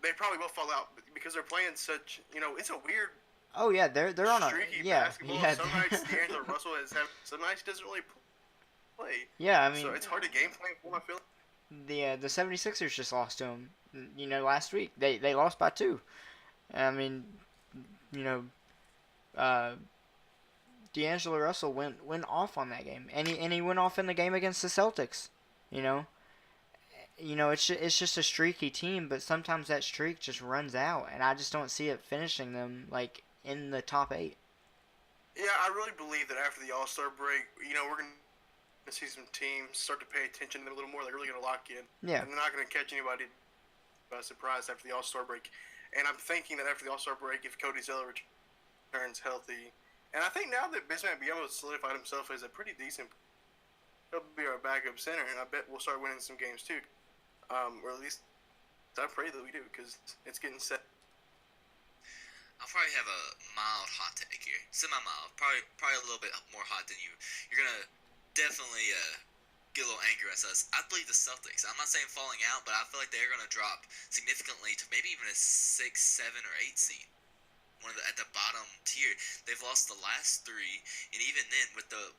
they probably will fall out because they're playing such. It's a weird. Oh yeah, they're on a basketball. Some nights D'Angelo Russell some nights he doesn't really play. Yeah, I mean. So it's hard to game plan for him, I feel. The 76ers just lost to him. Last week they lost by 2. I mean, D'Angelo Russell went off on that game, and he went off in the game against the Celtics. It's just a streaky team, but sometimes that streak just runs out, and I just don't see it finishing them like in the top 8. Yeah, I really believe that after the All-Star break, we're gonna see some teams start to pay attention to them a little more. They're really gonna lock in. Yeah. And they're not gonna catch anybody by surprise after the All-Star break. And I'm thinking that after the All-Star break, if Cody Zeller returns healthy, and I think now that Bismack Biyombo solidified himself as a pretty decent, he'll be our backup center, and I bet we'll start winning some games too. Or at least I pray that we do, because it's getting set. I'll probably have a mild hot take here, semi-mild, probably a little bit more hot than you. You're gonna definitely get a little angry at us. I believe the Celtics. I'm not saying falling out, but I feel like they're gonna drop significantly to maybe even a 6, 7, or 8 seed. At the bottom tier. They've lost the last 3, and even then with the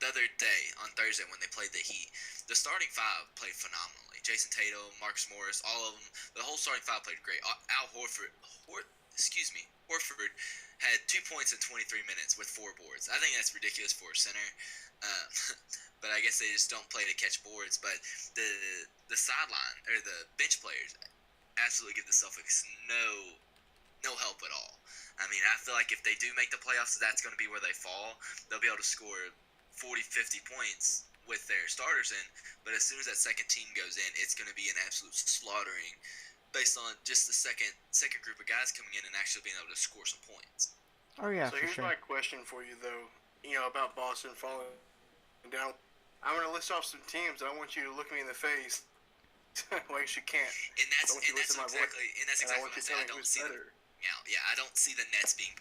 other day on Thursday when they played the Heat, the starting 5 played phenomenally. Jason Tatum, Marcus Morris, all of them. The whole starting 5 played great. Al Horford had 2 points in 23 minutes with 4 boards. I think that's ridiculous for a center. But I guess they just don't play to catch boards. But the sideline or the bench players absolutely give the Celtics no help at all. I mean, I feel like if they do make the playoffs, that's going to be where they fall. They'll be able to score 40, 50 points with their starters in, but as soon as that second team goes in, it's going to be an absolute slaughtering based on just the second group of guys coming in and actually being able to score some points. Oh yeah, so for here's sure. my question for you though, about Boston falling down. I'm going to list off some teams and I want you to look me in the face. Well, you can't. And that's exactly what I said. I don't see better. I don't see the Nets being.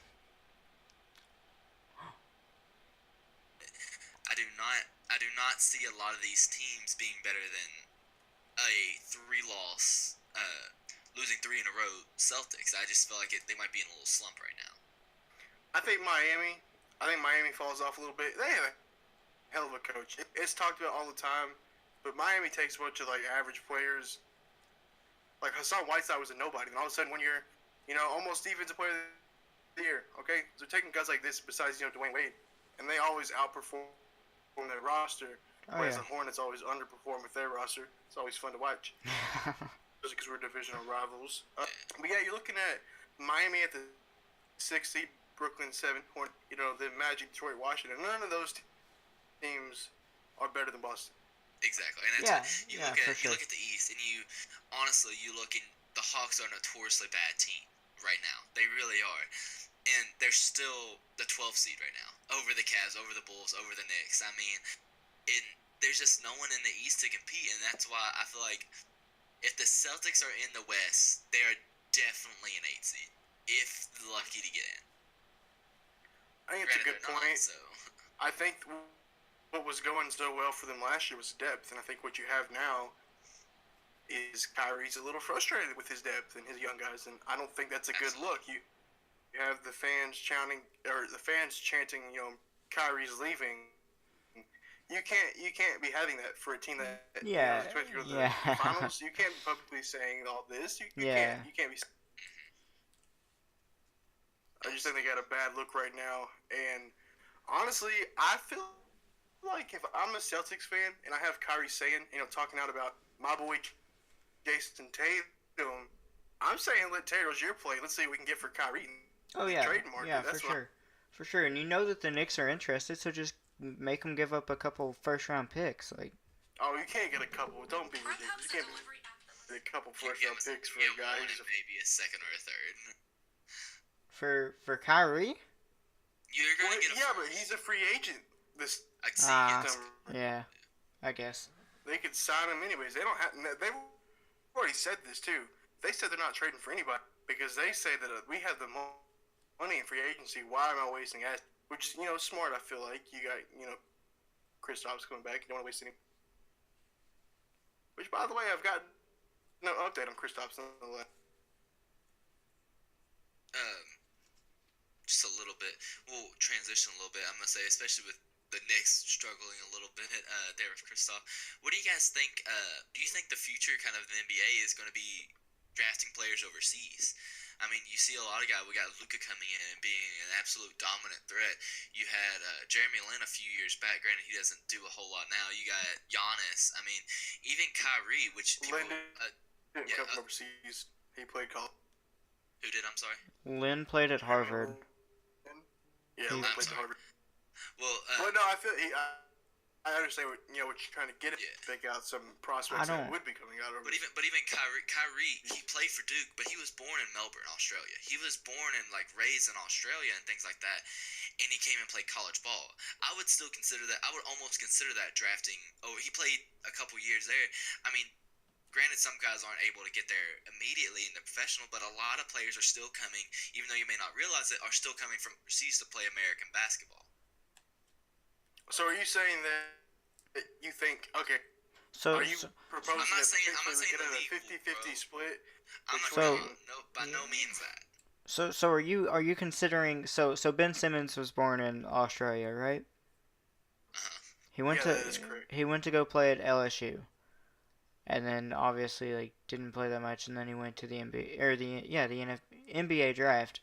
I do not see a lot of these teams being better than a 3-loss, losing 3 in a row Celtics. I just feel like they might be in a little slump right now. I think Miami falls off a little bit. They have a hell of a coach. It's talked about all the time, but Miami takes a bunch of like average players. Like Hassan Whiteside was a nobody, and all of a sudden 1 year, almost defensive player of the year. Okay, so they're taking guys like this besides Dwayne Wade, and they always outperform their roster. Whereas the Hornets always underperform with their roster. It's always fun to watch, just because we're divisional rivals. But yeah, you're looking at Miami at the 6th seed, Brooklyn 7, the Magic, Detroit, Washington. None of those teams are better than Boston. Exactly, and that's you look at the East, and you look and the Hawks are a notoriously bad team right now. They really are, and they're still the 12th seed right now, over the Cavs, over the Bulls, over the Knicks. I mean, there's just no one in the East to compete, and that's why I feel like if the Celtics are in the West, they are definitely an 8 seed, if lucky to get in. I think it's a good point. I think what was going so well for them last year was depth, and I think what you have now is Kyrie's a little frustrated with his depth and his young guys, and I don't think that's a good look. You have the fans chanting, Kyrie's leaving. You can't be having that for a team that is expected to go to the finals. You can't be publicly saying all this. You can't be. I just think they got a bad look right now, and honestly, I feel like if I'm a Celtics fan and I have Kyrie saying, talking out about my boy Jason Tatum, I'm saying let Tatum Rozier play. Let's see what we can get for Kyrie. Oh yeah, for sure. And you know that the Knicks are interested, so just make them give up a couple first-round picks, like. Oh, you can't get a couple. Don't be ridiculous. You can't get a couple first-round picks for a guy who's maybe a second or a third. For Kyrie. You're gonna get but he's a free agent. Yeah, I guess. They could sign him anyways. They don't have. They've already said this too. They said they're not trading for anybody because they say that we have the money in free agency. Why am I wasting assets? Which is, smart, I feel like. You got, Kristaps coming back. You don't want to waste any. Which, by the way, I've got no update on Kristaps. Just a little bit. We'll transition a little bit, I'm going to say, especially with the Knicks struggling a little bit there with Kristaps. What do you guys think? Do you think the future kind of the NBA is going to be drafting players overseas? I mean, you see a lot of guys. We got Luka coming in and being an absolute dominant threat. You had Jeremy Lin a few years back. Granted, he doesn't do a whole lot now. You got Giannis. I mean, even Kyrie, which people... didn't come from overseas. He played college. Who did? I'm sorry? Lin played at Harvard. Yeah, Lin played at Harvard. Well, no, I feel... I understand what you're trying to get at. Pick out some prospects that would be coming out. But even Kyrie, he played for Duke, but he was born in Melbourne, Australia. He was born and raised in Australia and things like that, and he came and played college ball. I would still consider that. I would almost consider that drafting. Oh, he played a couple years there. I mean, granted, some guys aren't able to get there immediately in the professional, but a lot of players are still coming, even though you may not realize it, are still coming from overseas to play American basketball. So are you saying that you think are you proposing I'm not saying a 50-50 split? I'm not saying by no means that. So are you considering so Ben Simmons was born in Australia, right? Uh-huh. He went to go play at LSU. And then obviously didn't play that much, and then he went to the NBA or the NBA draft.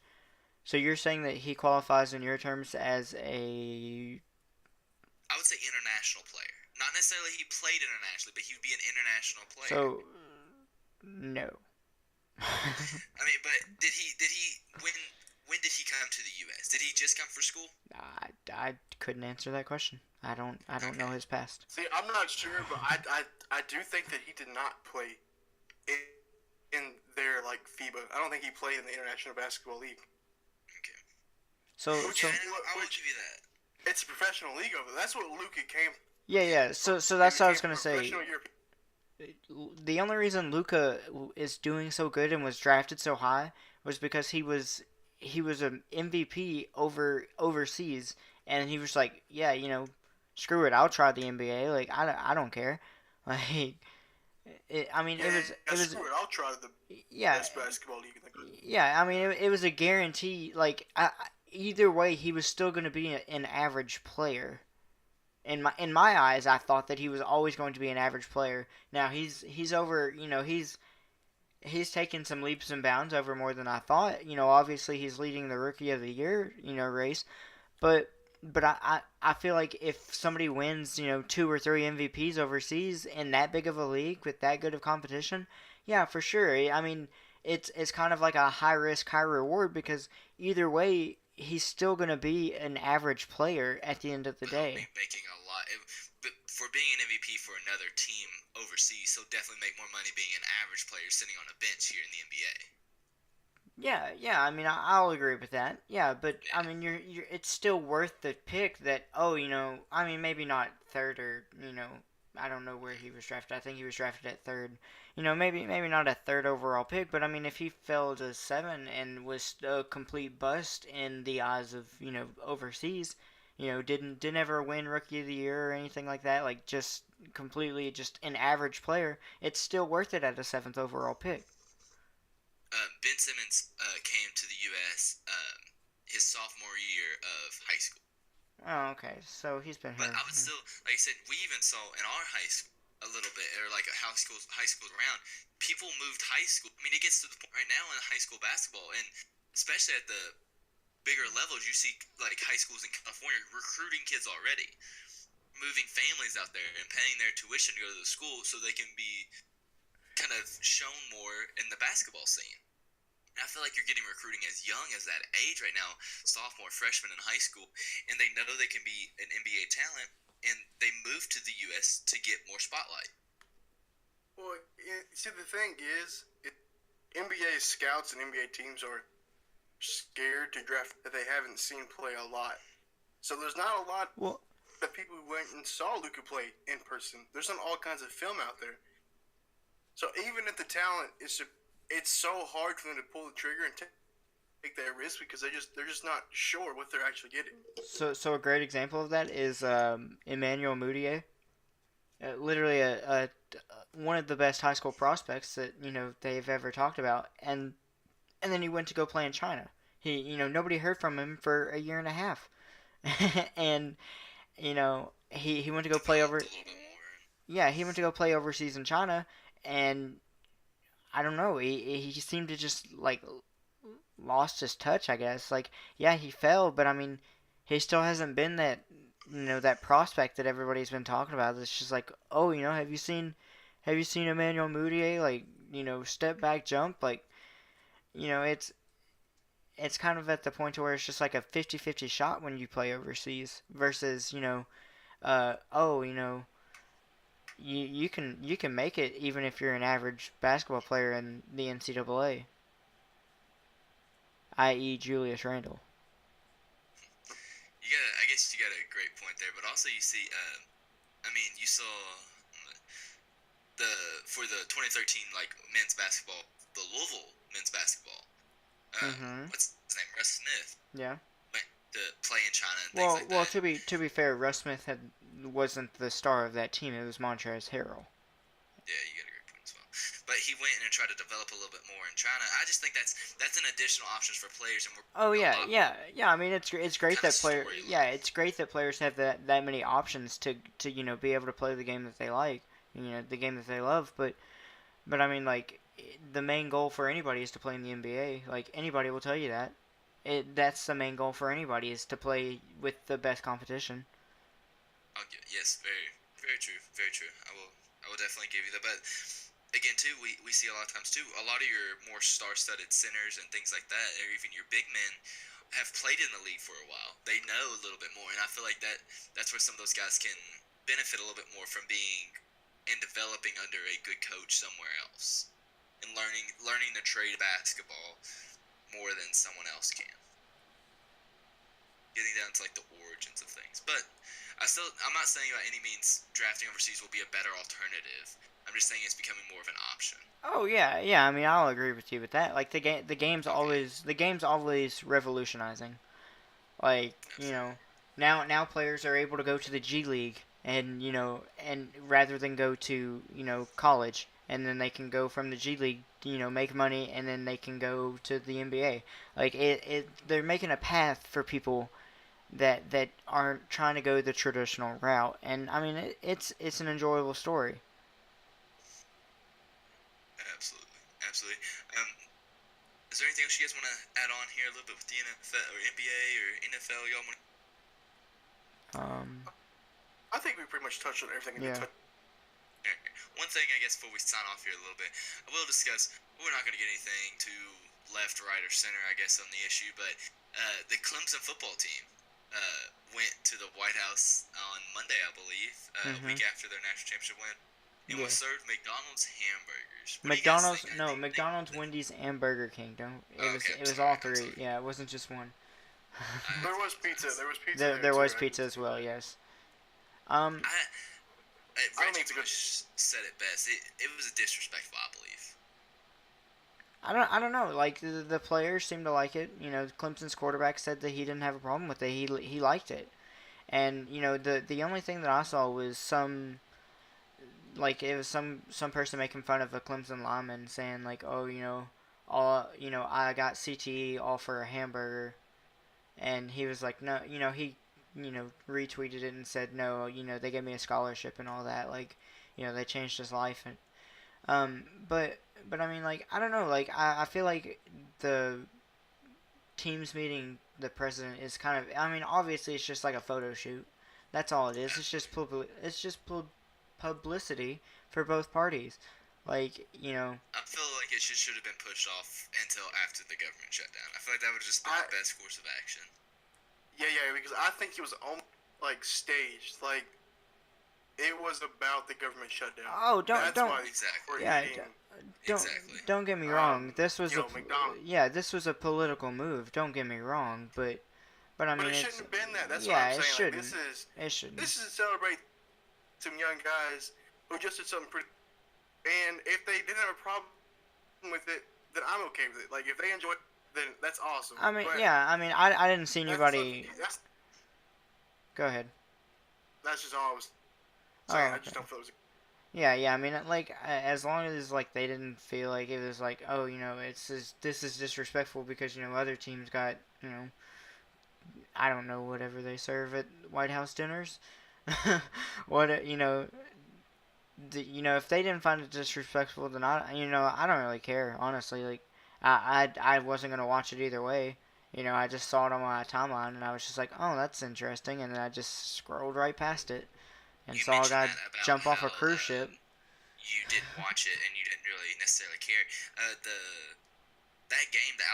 So you're saying that he qualifies in your terms as a... I would say international player. Not necessarily he played internationally, but he would be an international player. So, no. I mean, but did he when did he come to the U.S.? Did he just come for school? I couldn't answer that question. I don't know his past. See, I'm not sure, but I do think that he did not play in their like FIBA. I don't think he played in the International Basketball League. Okay. So I will give you that. It's a professional league over there. That's what Luka came. Yeah. So that's what I was gonna say. The only reason Luka is doing so good and was drafted so high was because he was an MVP overseas, and he was like, yeah, screw it, I'll try the NBA. Like I don't care. Like it was. Screw it, I'll try the best basketball league in the country. Yeah, I mean it was a guarantee. Like either way, he was still going to be an average player. In my eyes, I thought that he was always going to be an average player. Now he's over. He's taken some leaps and bounds over more than I thought. Obviously he's leading the Rookie of the Year race, but I feel like if somebody wins 2 or 3 MVPs overseas in that big of a league with that good of competition, yeah, for sure. I mean it's kind of like a high risk high reward because either way he's still going to be an average player at the end of the day. Making a lot. But for being an MVP for another team overseas, he'll definitely make more money being an average player sitting on a bench here in the NBA. Yeah. I mean, I'll agree with that. Yeah, but I mean, it's still worth the pick. That I mean, maybe not third or I don't know where he was drafted. I think he was drafted at third. Maybe not a third overall pick, but I mean, if he fell to 7 and was a complete bust in the eyes of overseas, didn't ever win Rookie of the Year or anything like that, like just completely just an average player, it's still worth it at a 7th overall pick. Ben Simmons came to the U.S. His sophomore year of high school. Oh, okay. So he's been here. But I would still, like I said, we even saw in our high school a little bit, or like high school around, people moved high school. I mean, it gets to the point right now in high school basketball, and especially at the bigger levels, you see like high schools in California recruiting kids already, moving families out there and paying their tuition to go to the school so they can be kind of shown more in the basketball scene. And I feel like you're getting recruiting as young as that age right now, sophomore, freshman in high school, and they know they can be an NBA talent, and they move to the U.S. to get more spotlight. Well, see, the thing is, NBA scouts and NBA teams are scared to draft that they haven't seen play a lot. So there's not a lot of people who went and saw Luka play in person. There's not all kinds of film out there. So even if the talent is, it's so hard for them to pull the trigger and take that risk because they're just not sure what they're actually getting. So a great example of that is Emmanuel Mudiay. Literally a one of the best high school prospects that they've ever talked about, and then he went to go play in China. He nobody heard from him for a year and a half, and he went to go play over. Yeah, he went to go play overseas in China, and I don't know. He seemed to just like lost his touch, I guess. Like, yeah, he fell, but I mean, he still hasn't been that that prospect that everybody's been talking about. It's just like, oh, have you seen Emmanuel Mudiay, like, step back jump, like, it's kind of at the point where it's just like a 50-50 shot when you play overseas versus you can make it even if you're an average basketball player in the NCAA, i.e. Julius Randle. I guess you got a great point there, but also you see, I mean, you saw for the 2013 like men's basketball, the Louisville men's basketball. What's his name? Russ Smith. Yeah. Went to play in China and things like that. Well, to be fair, Russ Smith wasn't the star of that team. It was Montrezl Harrell. Yeah, you got a great point as well. But he went in and tried to develop a little bit more in China. I just think that's an additional option for players. And yeah. I mean, it's great that players. Yeah, it's great that players have that many options to be able to play the game that they like, the game that they love. But I mean, like, the main goal for anybody is to play in the NBA. Like, anybody will tell you that. That's the main goal for anybody, is to play with the best competition. Yes, very, very true, very true. I will definitely give you that. But again, too, we see a lot of times, too, a lot of your more star-studded centers and things like that, or even your big men, have played in the league for a while. They know a little bit more, and I feel like that's where some of those guys can benefit a little bit more from being and developing under a good coach somewhere else and learning the trade of basketball more than someone else can. Getting down to like the origins of things. But I'm not saying by any means drafting overseas will be a better alternative. I'm just saying it's becoming more of an option. Oh yeah, yeah. I mean, I'll agree with you with that. Like the game's always revolutionizing. Like, now players are able to go to the G League and and rather than go to college, and then they can go from the G League, make money, and then they can go to the NBA. Like they're making a path for people that aren't trying to go the traditional route, and I mean it's an enjoyable story. Absolutely. Is there anything else you guys want to add on here a little bit with the NFL or NBA or NFL? Y'all want? I think we pretty much touched on everything. Yeah. One thing, I guess, before we sign off here a little bit, I will discuss. We're not going to get anything too left, right, or center, I guess, on the issue, but the Clemson football team went to the White House on Monday, I believe, a week after their national championship win. It was served McDonald's hamburgers. McDonald's, Wendy's, and Burger King. It was all three. Yeah, it wasn't just one. There was pizza. There was pizza as well. Yes. Reggie Bush said it best. It was a disrespectful, I believe. I don't know. Like the players seemed to like it. Clemson's quarterback said that he didn't have a problem with it. He liked it, and the only thing that I saw was it was some person making fun of a Clemson lineman saying like, oh, I got CTE all for a hamburger, and he was like, no, he retweeted it and said, no, they gave me a scholarship and all that, like, they changed his life, and but I mean, like, I don't know, like, I feel like the teams meeting the president is kind of, I mean, obviously it's just like a photo shoot. That's all it is. It's just publicity for both parties. Like, I feel like it should have been pushed off until after the government shut down. I feel like that would just be the best course of action. Yeah, because I think he was almost like staged. Like, it was about the government shutdown. Oh, don't exactly. Yeah, don't get me wrong. This was this was a political move. Don't get me wrong, but I mean, it shouldn't have been that. That's what I'm saying. It shouldn't. This is to celebrate some young guys who just did something pretty. And if they didn't have a problem with it, then I'm okay with it. Like, if they enjoy it, then that's awesome. I mean, I didn't see anybody. Go ahead. That's just all I was saying. Okay. I just don't feel it was. Yeah. I mean, like, as long as like they didn't feel like it was like, oh, this is disrespectful because other teams got I don't know, whatever they serve at White House dinners. What if they didn't find it disrespectful, then I don't really care, honestly. Like, I wasn't gonna watch it either way. I just saw it on my timeline and I was just like, oh, that's interesting, and then I just scrolled right past it and saw a guy jump off a cruise ship. You didn't watch it and you didn't really necessarily care. That game, the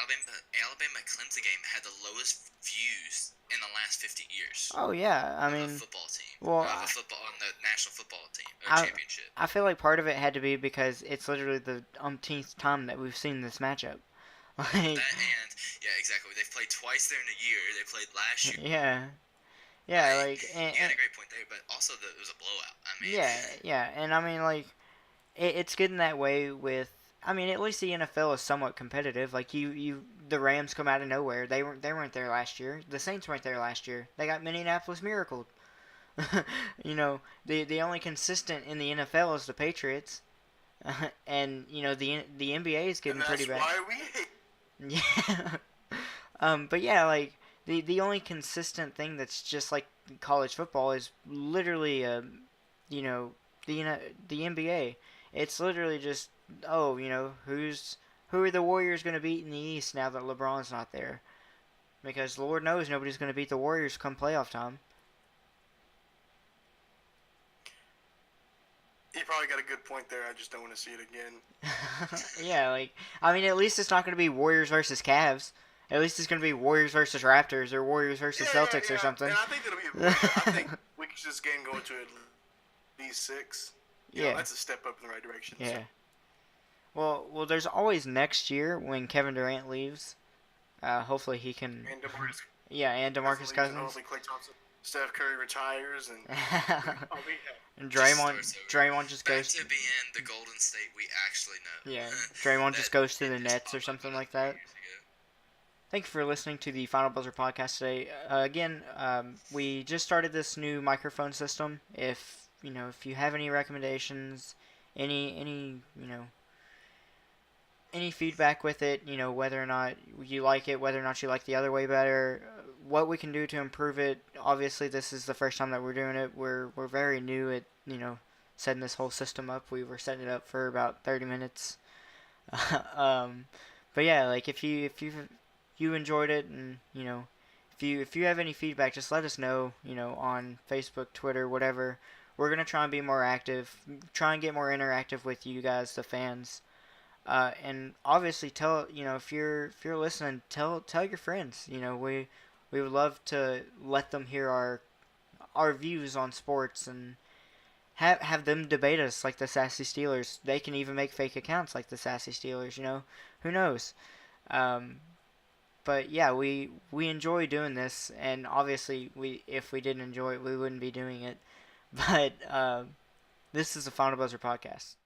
Alabama Clemson game, had the lowest views in the last 50 years. Oh yeah, I mean, the football team. Well, on the national football team championship. I feel like part of it had to be because it's literally the umpteenth time that we've seen this matchup. Like, that and exactly. They've played twice there in a year. They played last year. Yeah. Like, you had a great point there, but also it was a blowout. I mean, yeah, and I mean, like, it's getting that way with. I mean, at least the NFL is somewhat competitive. Like, the Rams come out of nowhere. They weren't there last year. The Saints weren't there last year. They got Minneapolis miracled. The only consistent in the NFL is the Patriots, and the NBA is getting pretty bad. That's why we hate. Yeah. But yeah, like the only consistent thing that's just like college football is literally the NBA. It's literally just who are the Warriors going to beat in the East now that LeBron's not there? Because Lord knows nobody's going to beat the Warriors come playoff time. You probably got a good point there. I just don't want to see it again. Yeah, like, I mean, at least it's not going to be Warriors versus Cavs. At least it's going to be Warriors versus Raptors or Warriors versus Celtics or something. And I think that'll be. I think we could this game go to at least 6. Yeah, that's a step up in the right direction. Yeah. So. Well, there's always next year when Kevin Durant leaves. Hopefully he can. And DeMarcus. Yeah, and DeMarcus Cousins. Hopefully Klay Thompson. Steph Curry retires and. And Draymond just goes to be in the Golden State we actually know. Yeah, Draymond just goes to the Nets or something like that. Thank you for listening to the Final Buzzer podcast today. Again, we just started this new microphone system. If you have any recommendations, any feedback with it, whether or not you like it, whether or not you like the other way better, what we can do to improve it. Obviously, this is the first time that we're doing it. We're very new at setting this whole system up. We were setting it up for about 30 minutes. But yeah, like if you enjoyed it, and if you have any feedback, just let us know. On Facebook, Twitter, whatever. We're gonna try and be more active, try and get more interactive with you guys, the fans. And obviously, tell if you're listening, tell your friends. We would love to let them hear our views on sports and have them debate us like the Sassy Steelers. They can even make fake accounts like the Sassy Steelers. Who knows? But yeah, we enjoy doing this, and obviously if we didn't enjoy it, we wouldn't be doing it. But this is the Final Buzzer podcast.